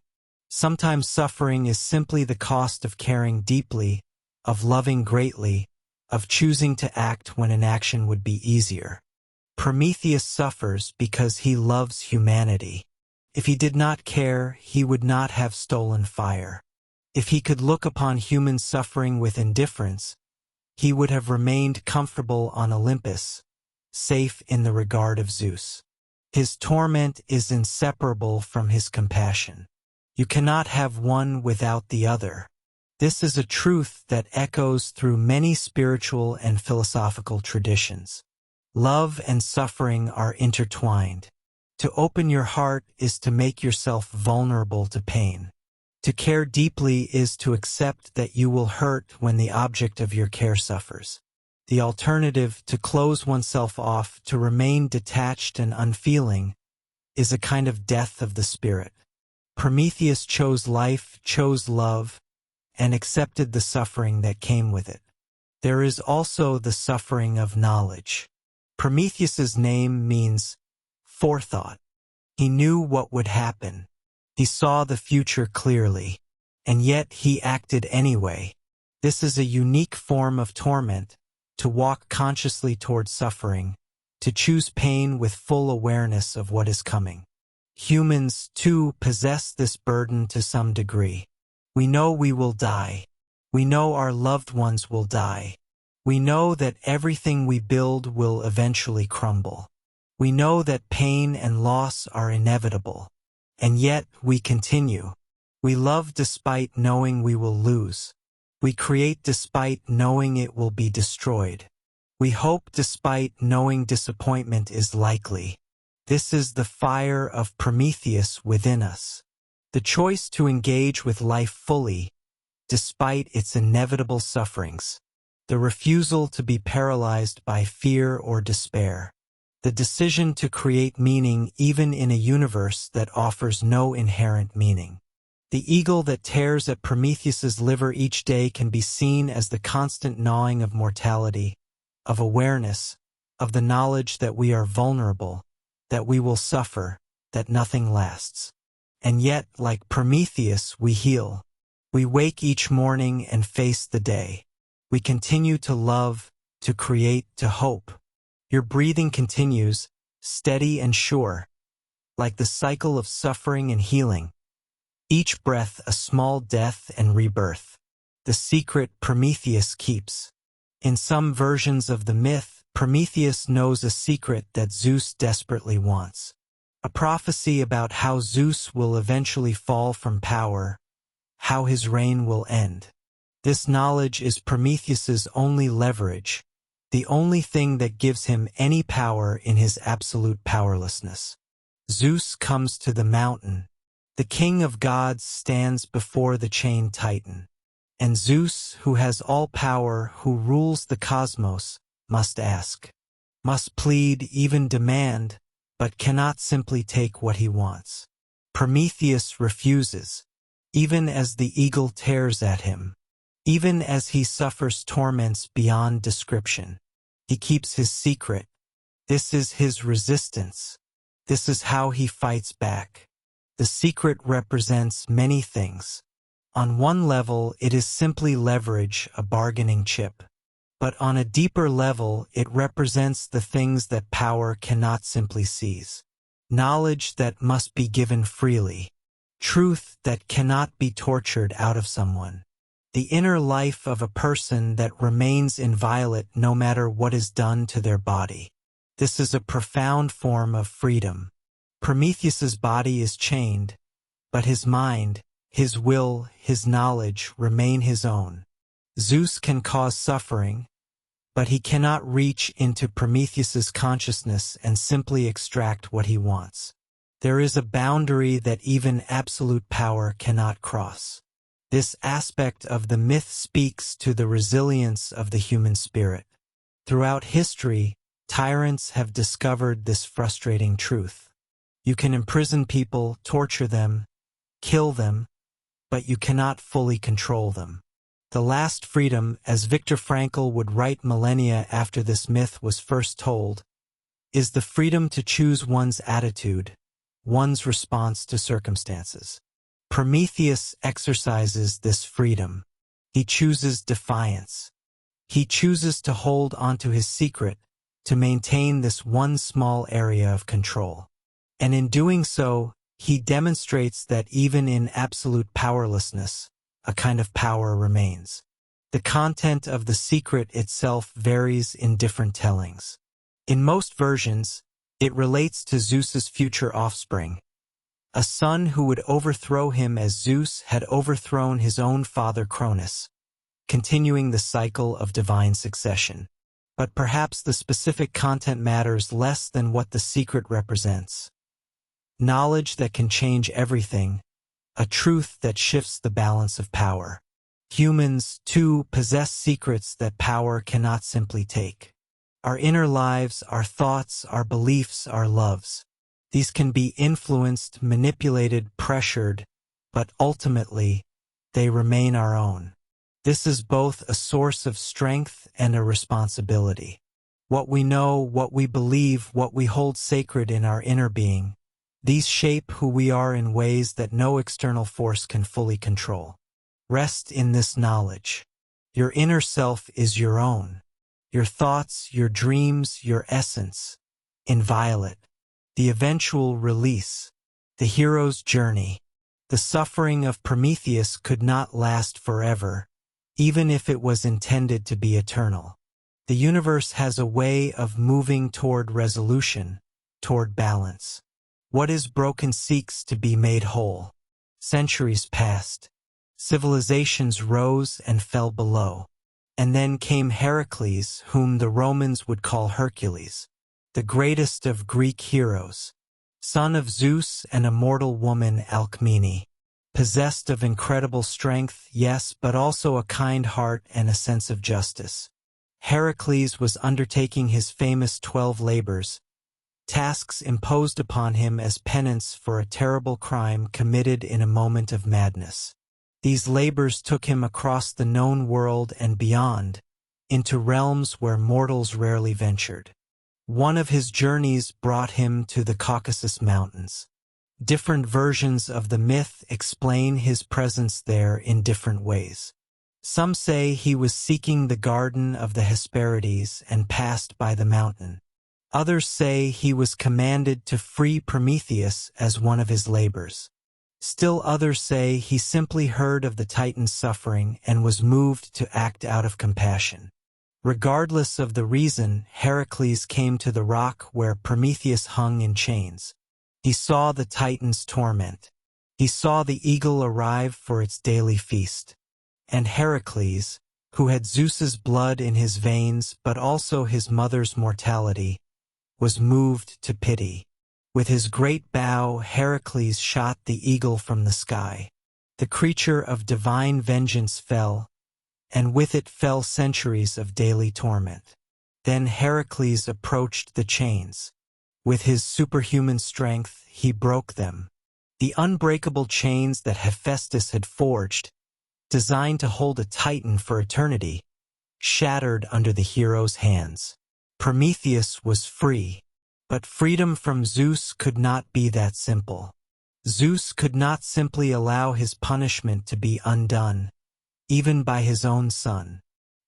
Sometimes suffering is simply the cost of caring deeply, of loving greatly, of choosing to act when an action would be easier. Prometheus suffers because he loves humanity. If he did not care, he would not have stolen fire. If he could look upon human suffering with indifference, he would have remained comfortable on Olympus, safe in the regard of Zeus. His torment is inseparable from his compassion. You cannot have one without the other. This is a truth that echoes through many spiritual and philosophical traditions. Love and suffering are intertwined. To open your heart is to make yourself vulnerable to pain. To care deeply is to accept that you will hurt when the object of your care suffers. The alternative, to close oneself off, to remain detached and unfeeling, is a kind of death of the spirit. Prometheus chose life, chose love, and accepted the suffering that came with it. There is also the suffering of knowledge. Prometheus's name means forethought. He knew what would happen. He saw the future clearly, and yet he acted anyway. This is a unique form of torment, to walk consciously toward suffering, to choose pain with full awareness of what is coming. Humans, too, possess this burden to some degree. We know we will die. We know our loved ones will die. We know that everything we build will eventually crumble. We know that pain and loss are inevitable. And yet, we continue. We love despite knowing we will lose. We create despite knowing it will be destroyed. We hope despite knowing disappointment is likely. This is the fire of Prometheus within us. The choice to engage with life fully, despite its inevitable sufferings. The refusal to be paralyzed by fear or despair. The decision to create meaning even in a universe that offers no inherent meaning. The eagle that tears at Prometheus's liver each day can be seen as the constant gnawing of mortality, of awareness, of the knowledge that we are vulnerable, that we will suffer, that nothing lasts. And yet, like Prometheus, we heal. We wake each morning and face the day. We continue to love, to create, to hope. Your breathing continues, steady and sure, like the cycle of suffering and healing. Each breath a small death and rebirth. The secret Prometheus keeps. In some versions of the myth, Prometheus knows a secret that Zeus desperately wants. a prophecy about how Zeus will eventually fall from power, how his reign will end. This knowledge is Prometheus's only leverage, the only thing that gives him any power in his absolute powerlessness. Zeus comes to the mountain. The king of gods stands before the chained Titan. And Zeus, who has all power, who rules the cosmos, must ask, must plead, even demand, but cannot simply take what he wants. Prometheus refuses, even as the eagle tears at him. Even as he suffers torments beyond description, he keeps his secret. This is his resistance. This is how he fights back. The secret represents many things. On one level, it is simply leverage, a bargaining chip. But on a deeper level, it represents the things that power cannot simply seize. Knowledge that must be given freely. Truth that cannot be tortured out of someone. The inner life of a person that remains inviolate no matter what is done to their body. This is a profound form of freedom. Prometheus's body is chained, but his mind, his will, his knowledge remain his own. Zeus can cause suffering, but he cannot reach into Prometheus's consciousness and simply extract what he wants. There is a boundary that even absolute power cannot cross. This aspect of the myth speaks to the resilience of the human spirit. Throughout history, tyrants have discovered this frustrating truth. You can imprison people, torture them, kill them, but you cannot fully control them. The last freedom, as Viktor Frankl would write millennia after this myth was first told, is the freedom to choose one's attitude, one's response to circumstances. Prometheus exercises this freedom. He chooses defiance. He chooses to hold onto his secret, to maintain this one small area of control. And in doing so, he demonstrates that even in absolute powerlessness, a kind of power remains. The content of the secret itself varies in different tellings. In most versions, it relates to Zeus's future offspring, a son who would overthrow him as Zeus had overthrown his own father Cronus, continuing the cycle of divine succession. But perhaps the specific content matters less than what the secret represents. Knowledge that can change everything, a truth that shifts the balance of power. Humans, too, possess secrets that power cannot simply take. Our inner lives, our thoughts, our beliefs, our loves. These can be influenced, manipulated, pressured, but ultimately, they remain our own. This is both a source of strength and a responsibility. What we know, what we believe, what we hold sacred in our inner being, these shape who we are in ways that no external force can fully control. Rest in this knowledge. Your inner self is your own. Your thoughts, your dreams, your essence, inviolate. The eventual release, the hero's journey. The suffering of Prometheus could not last forever, even if it was intended to be eternal. The universe has a way of moving toward resolution, toward balance. What is broken seeks to be made whole. Centuries passed. Civilizations rose and fell below. And then came Heracles, whom the Romans would call Hercules, the greatest of Greek heroes, son of Zeus and a mortal woman Alcmene, possessed of incredible strength, yes, but also a kind heart and a sense of justice. Heracles was undertaking his famous 12 labors, tasks imposed upon him as penance for a terrible crime committed in a moment of madness. These labors took him across the known world and beyond, into realms where mortals rarely ventured. One of his journeys brought him to the Caucasus Mountains. Different versions of the myth explain his presence there in different ways. Some say he was seeking the garden of the Hesperides and passed by the mountain. Others say he was commanded to free Prometheus as one of his labors. Still others say he simply heard of the Titan's suffering and was moved to act out of compassion. Regardless of the reason, Heracles came to the rock where Prometheus hung in chains. He saw the Titan's torment. He saw the eagle arrive for its daily feast. And Heracles, who had Zeus's blood in his veins but also his mother's mortality, was moved to pity. With his great bow, Heracles shot the eagle from the sky. The creature of divine vengeance fell, and with it fell centuries of daily torment. Then Heracles approached the chains. With his superhuman strength, he broke them. The unbreakable chains that Hephaestus had forged, designed to hold a Titan for eternity, shattered under the hero's hands. Prometheus was free, but freedom from Zeus could not be that simple. Zeus could not simply allow his punishment to be undone, even by his own son.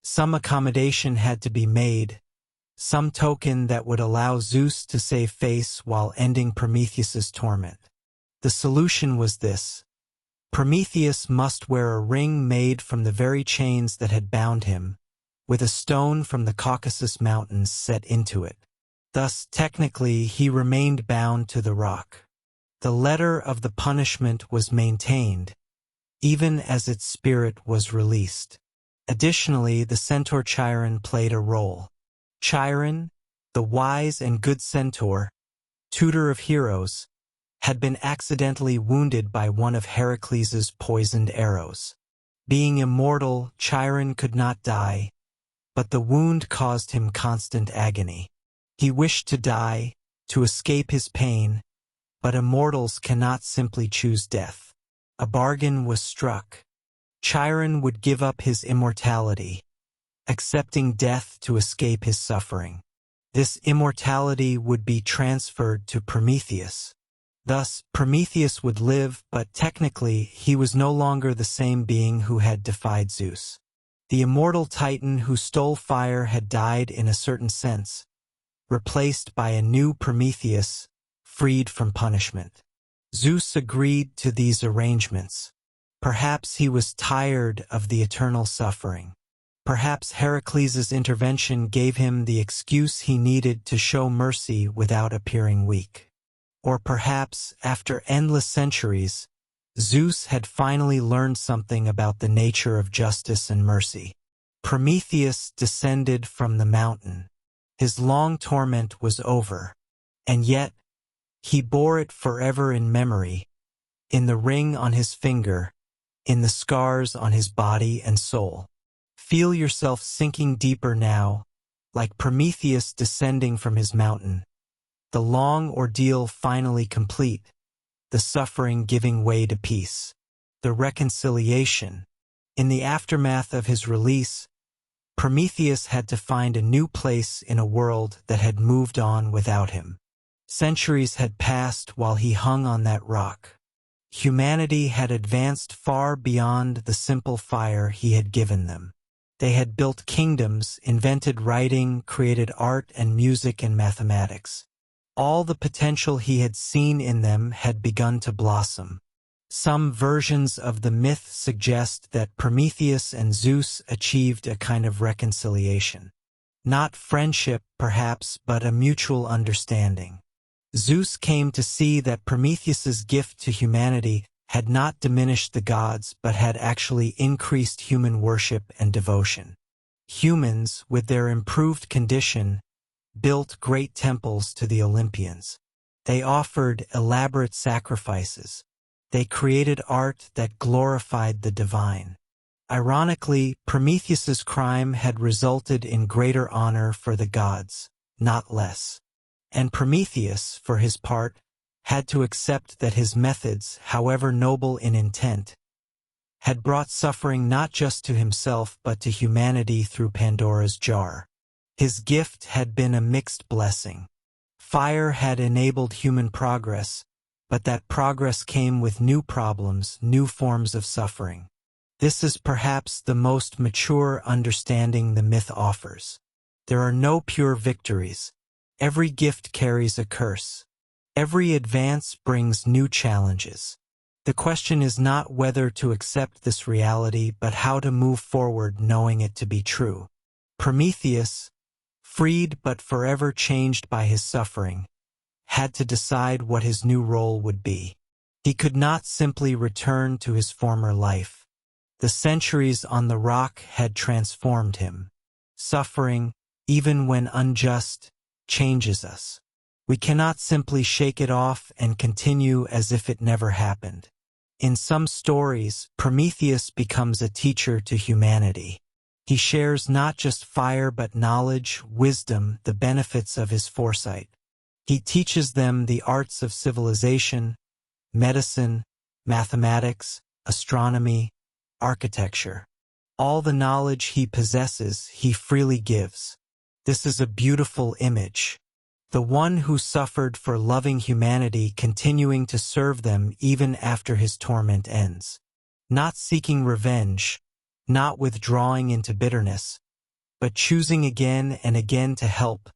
Some accommodation had to be made, some token that would allow Zeus to save face while ending Prometheus's torment. The solution was this. Prometheus must wear a ring made from the very chains that had bound him, with a stone from the Caucasus Mountains set into it. Thus, technically, he remained bound to the rock. The letter of the punishment was maintained, even as its spirit was released. Additionally, the centaur Chiron played a role. Chiron, the wise and good centaur, tutor of heroes, had been accidentally wounded by one of Heracles's poisoned arrows. Being immortal, Chiron could not die, but the wound caused him constant agony. He wished to die, to escape his pain, but immortals cannot simply choose death. A bargain was struck. Chiron would give up his immortality, accepting death to escape his suffering. This immortality would be transferred to Prometheus. Thus, Prometheus would live, but technically he was no longer the same being who had defied Zeus. The immortal Titan who stole fire had died in a certain sense, replaced by a new Prometheus, freed from punishment. Zeus agreed to these arrangements. Perhaps he was tired of the eternal suffering. Perhaps Heracles's intervention gave him the excuse he needed to show mercy without appearing weak. Or perhaps, after endless centuries, Zeus had finally learned something about the nature of justice and mercy. Prometheus descended from the mountain. His long torment was over, and yet, he bore it forever in memory, in the ring on his finger, in the scars on his body and soul. Feel yourself sinking deeper now, like Prometheus descending from his mountain. The long ordeal finally complete, the suffering giving way to peace. The reconciliation. In the aftermath of his release, Prometheus had to find a new place in a world that had moved on without him. Centuries had passed while he hung on that rock. Humanity had advanced far beyond the simple fire he had given them. They had built kingdoms, invented writing, created art and music and mathematics. All the potential he had seen in them had begun to blossom. Some versions of the myth suggest that Prometheus and Zeus achieved a kind of reconciliation. Not friendship, perhaps, but a mutual understanding. Zeus came to see that Prometheus's gift to humanity had not diminished the gods but had actually increased human worship and devotion. Humans, with their improved condition, built great temples to the Olympians. They offered elaborate sacrifices. They created art that glorified the divine. Ironically, Prometheus's crime had resulted in greater honor for the gods, not less. And Prometheus, for his part, had to accept that his methods, however noble in intent, had brought suffering not just to himself but to humanity through Pandora's jar. His gift had been a mixed blessing. Fire had enabled human progress, but that progress came with new problems, new forms of suffering. This is perhaps the most mature understanding the myth offers. There are no pure victories. Every gift carries a curse. Every advance brings new challenges. The question is not whether to accept this reality, but how to move forward knowing it to be true. Prometheus, freed but forever changed by his suffering, had to decide what his new role would be. He could not simply return to his former life. The centuries on the rock had transformed him. Suffering, even when unjust, changes us. We cannot simply shake it off and continue as if it never happened. In some stories, Prometheus becomes a teacher to humanity. He shares not just fire but knowledge, wisdom, the benefits of his foresight. He teaches them the arts of civilization, medicine, mathematics, astronomy, architecture. All the knowledge he possesses, he freely gives. This is a beautiful image. The one who suffered for loving humanity continuing to serve them even after his torment ends. Not seeking revenge, not withdrawing into bitterness, but choosing again and again to help,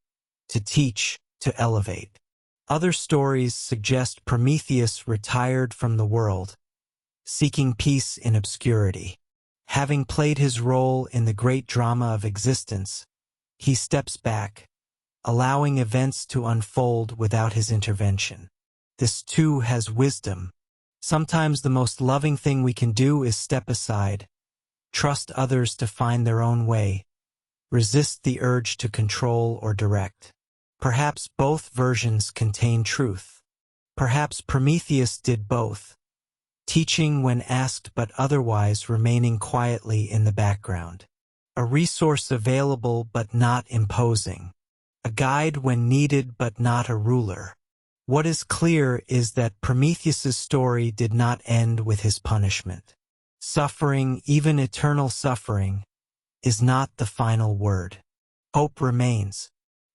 to teach, to elevate. Other stories suggest Prometheus retired from the world, seeking peace in obscurity. Having played his role in the great drama of existence, he steps back, allowing events to unfold without his intervention. This too has wisdom. Sometimes the most loving thing we can do is step aside, trust others to find their own way, resist the urge to control or direct. Perhaps both versions contain truth. Perhaps Prometheus did both, teaching when asked but otherwise remaining quietly in the background. A resource available but not imposing. A guide when needed but not a ruler. What is clear is that Prometheus's story did not end with his punishment. Suffering, even eternal suffering, is not the final word. Hope remains.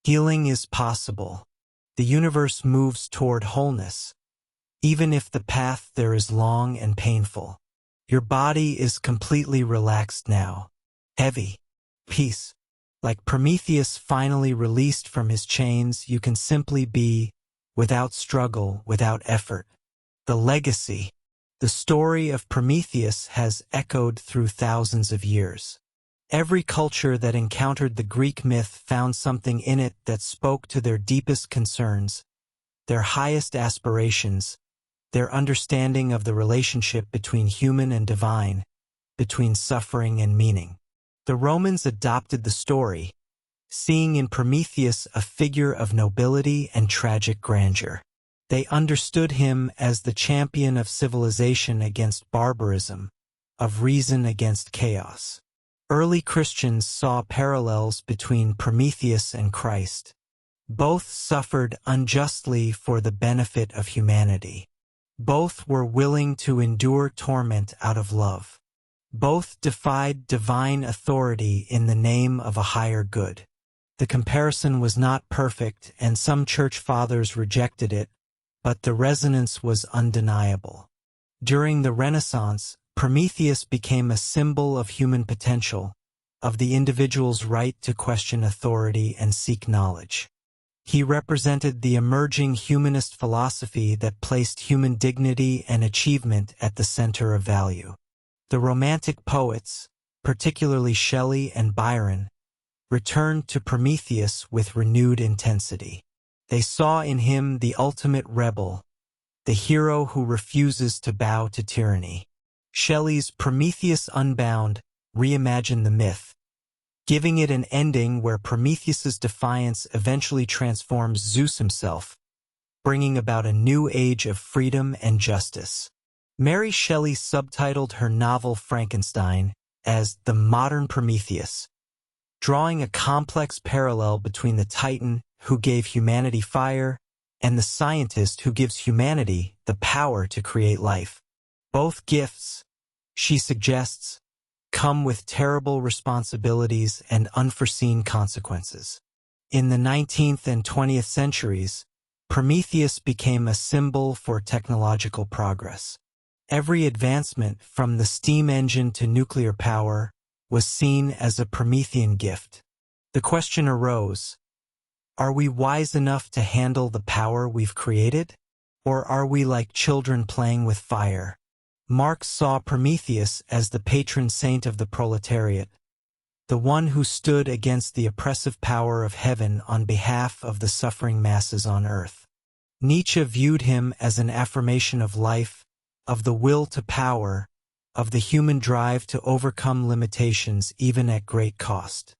Healing is possible. The universe moves toward wholeness, even if the path there is long and painful. Your body is completely relaxed now. Heavy. Peace. Like Prometheus finally released from his chains, you can simply be, without struggle, without effort. The legacy. The story of Prometheus has echoed through thousands of years. Every culture that encountered the Greek myth found something in it that spoke to their deepest concerns, their highest aspirations, their understanding of the relationship between human and divine, between suffering and meaning. The Romans adopted the story, seeing in Prometheus a figure of nobility and tragic grandeur. They understood him as the champion of civilization against barbarism, of reason against chaos. Early Christians saw parallels between Prometheus and Christ. Both suffered unjustly for the benefit of humanity. Both were willing to endure torment out of love. Both defied divine authority in the name of a higher good. The comparison was not perfect, and some church fathers rejected it, but the resonance was undeniable. During the Renaissance, Prometheus became a symbol of human potential, of the individual's right to question authority and seek knowledge. He represented the emerging humanist philosophy that placed human dignity and achievement at the center of value. The Romantic poets, particularly Shelley and Byron, returned to Prometheus with renewed intensity. They saw in him the ultimate rebel, the hero who refuses to bow to tyranny. Shelley's Prometheus Unbound reimagined the myth, giving it an ending where Prometheus's defiance eventually transforms Zeus himself, bringing about a new age of freedom and justice. Mary Shelley subtitled her novel Frankenstein as The Modern Prometheus, drawing a complex parallel between the Titan who gave humanity fire and the scientist who gives humanity the power to create life. Both gifts, she suggests, come with terrible responsibilities and unforeseen consequences. In the 19th and 20th centuries, Prometheus became a symbol for technological progress. Every advancement, from the steam engine to nuclear power, was seen as a Promethean gift. The question arose, are we wise enough to handle the power we've created? Or are we like children playing with fire? Marx saw Prometheus as the patron saint of the proletariat, the one who stood against the oppressive power of heaven on behalf of the suffering masses on earth. Nietzsche viewed him as an affirmation of life, of the will to power, of the human drive to overcome limitations even at great cost.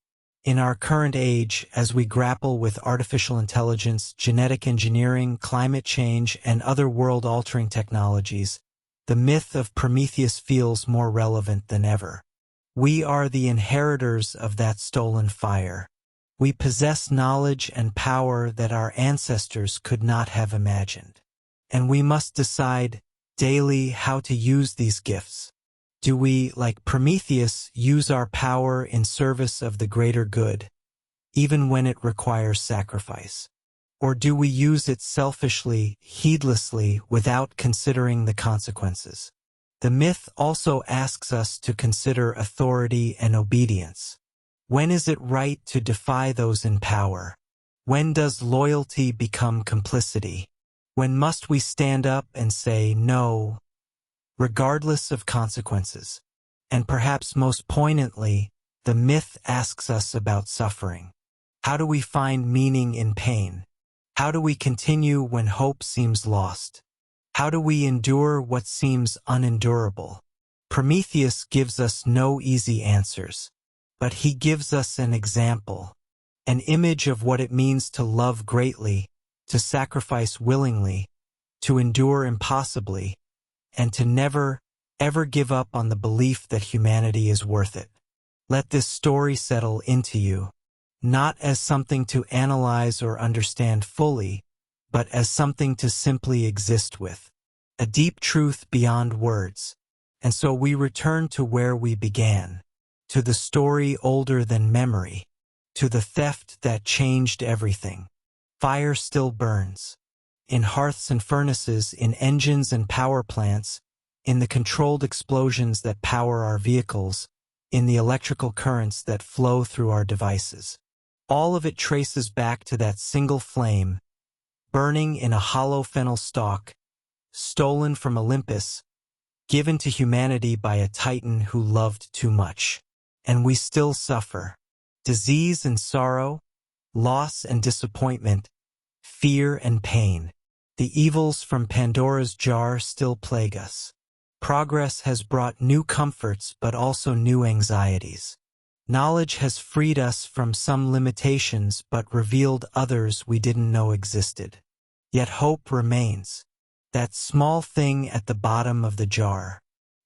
In our current age, as we grapple with artificial intelligence, genetic engineering, climate change, and other world-altering technologies, the myth of Prometheus feels more relevant than ever. We are the inheritors of that stolen fire. We possess knowledge and power that our ancestors could not have imagined. And we must decide daily how to use these gifts. Do we, like Prometheus, use our power in service of the greater good, even when it requires sacrifice? Or do we use it selfishly, heedlessly, without considering the consequences? The myth also asks us to consider authority and obedience. When is it right to defy those in power? When does loyalty become complicity? When must we stand up and say no, regardless of consequences? And perhaps most poignantly, the myth asks us about suffering. How do we find meaning in pain? How do we continue when hope seems lost? How do we endure what seems unendurable? Prometheus gives us no easy answers, but he gives us an example, an image of what it means to love greatly, to sacrifice willingly, to endure impossibly, and to never, ever give up on the belief that humanity is worth it. Let this story settle into you, not as something to analyze or understand fully, but as something to simply exist with, a deep truth beyond words. And so we return to where we began, to the story older than memory, to the theft that changed everything. Fire still burns. In hearths and furnaces, in engines and power plants, in the controlled explosions that power our vehicles, in the electrical currents that flow through our devices. All of it traces back to that single flame, burning in a hollow fennel stalk, stolen from Olympus, given to humanity by a Titan who loved too much. And we still suffer. Disease and sorrow, loss and disappointment, fear and pain. The evils from Pandora's jar still plague us. Progress has brought new comforts but also new anxieties. Knowledge has freed us from some limitations but revealed others we didn't know existed. Yet hope remains. That small thing at the bottom of the jar.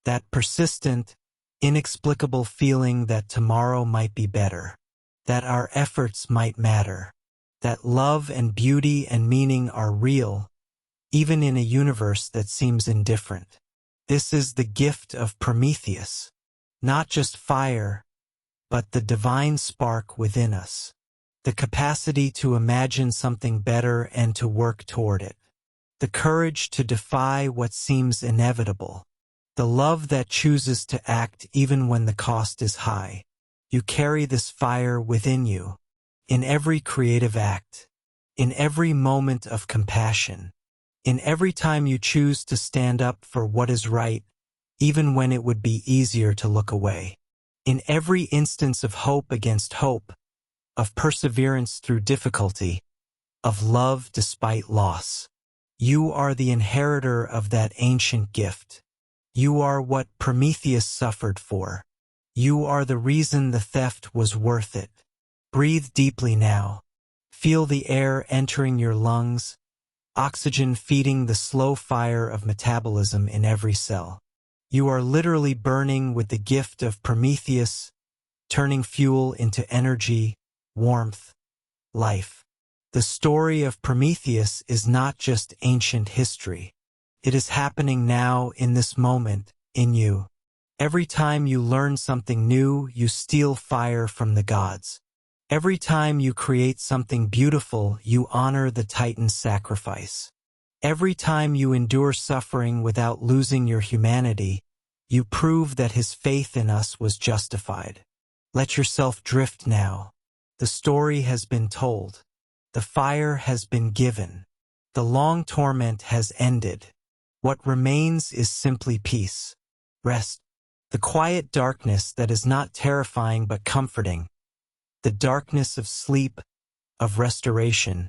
That persistent, inexplicable feeling that tomorrow might be better. That our efforts might matter. That love and beauty and meaning are real, even in a universe that seems indifferent. This is the gift of Prometheus. Not just fire, but the divine spark within us. The capacity to imagine something better and to work toward it. The courage to defy what seems inevitable. The love that chooses to act even when the cost is high. You carry this fire within you, in every creative act, in every moment of compassion, in every time you choose to stand up for what is right, even when it would be easier to look away. In every instance of hope against hope, of perseverance through difficulty, of love despite loss. You are the inheritor of that ancient gift. You are what Prometheus suffered for. You are the reason the theft was worth it. Breathe deeply now. Feel the air entering your lungs, oxygen feeding the slow fire of metabolism in every cell. You are literally burning with the gift of Prometheus, turning fuel into energy, warmth, life. The story of Prometheus is not just ancient history. It is happening now in this moment, in you. Every time you learn something new, you steal fire from the gods. Every time you create something beautiful, you honor the Titan's sacrifice. Every time you endure suffering without losing your humanity, you prove that his faith in us was justified. Let yourself drift now. The story has been told. The fire has been given. The long torment has ended. What remains is simply peace, rest, the quiet darkness that is not terrifying but comforting, the darkness of sleep, of restoration,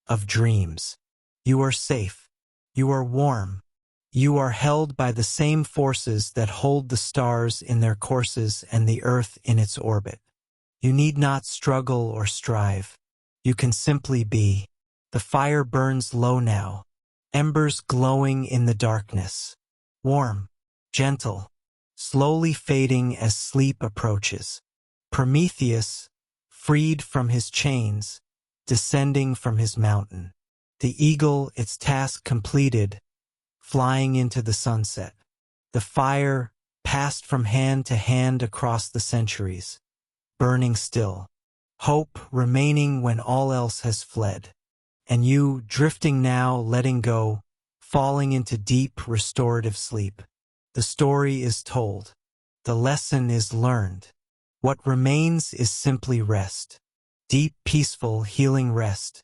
of dreams. You are safe. You are warm. You are held by the same forces that hold the stars in their courses and the earth in its orbit. You need not struggle or strive. You can simply be. The fire burns low now, embers glowing in the darkness. Warm, gentle, slowly fading as sleep approaches. Prometheus, freed from his chains, descending from his mountain. The eagle, its task completed, flying into the sunset. The fire passed from hand to hand across the centuries, burning still. Hope remaining when all else has fled. And you, drifting now, letting go, falling into deep, restorative sleep. The story is told. The lesson is learned. What remains is simply rest. Deep, peaceful, healing rest.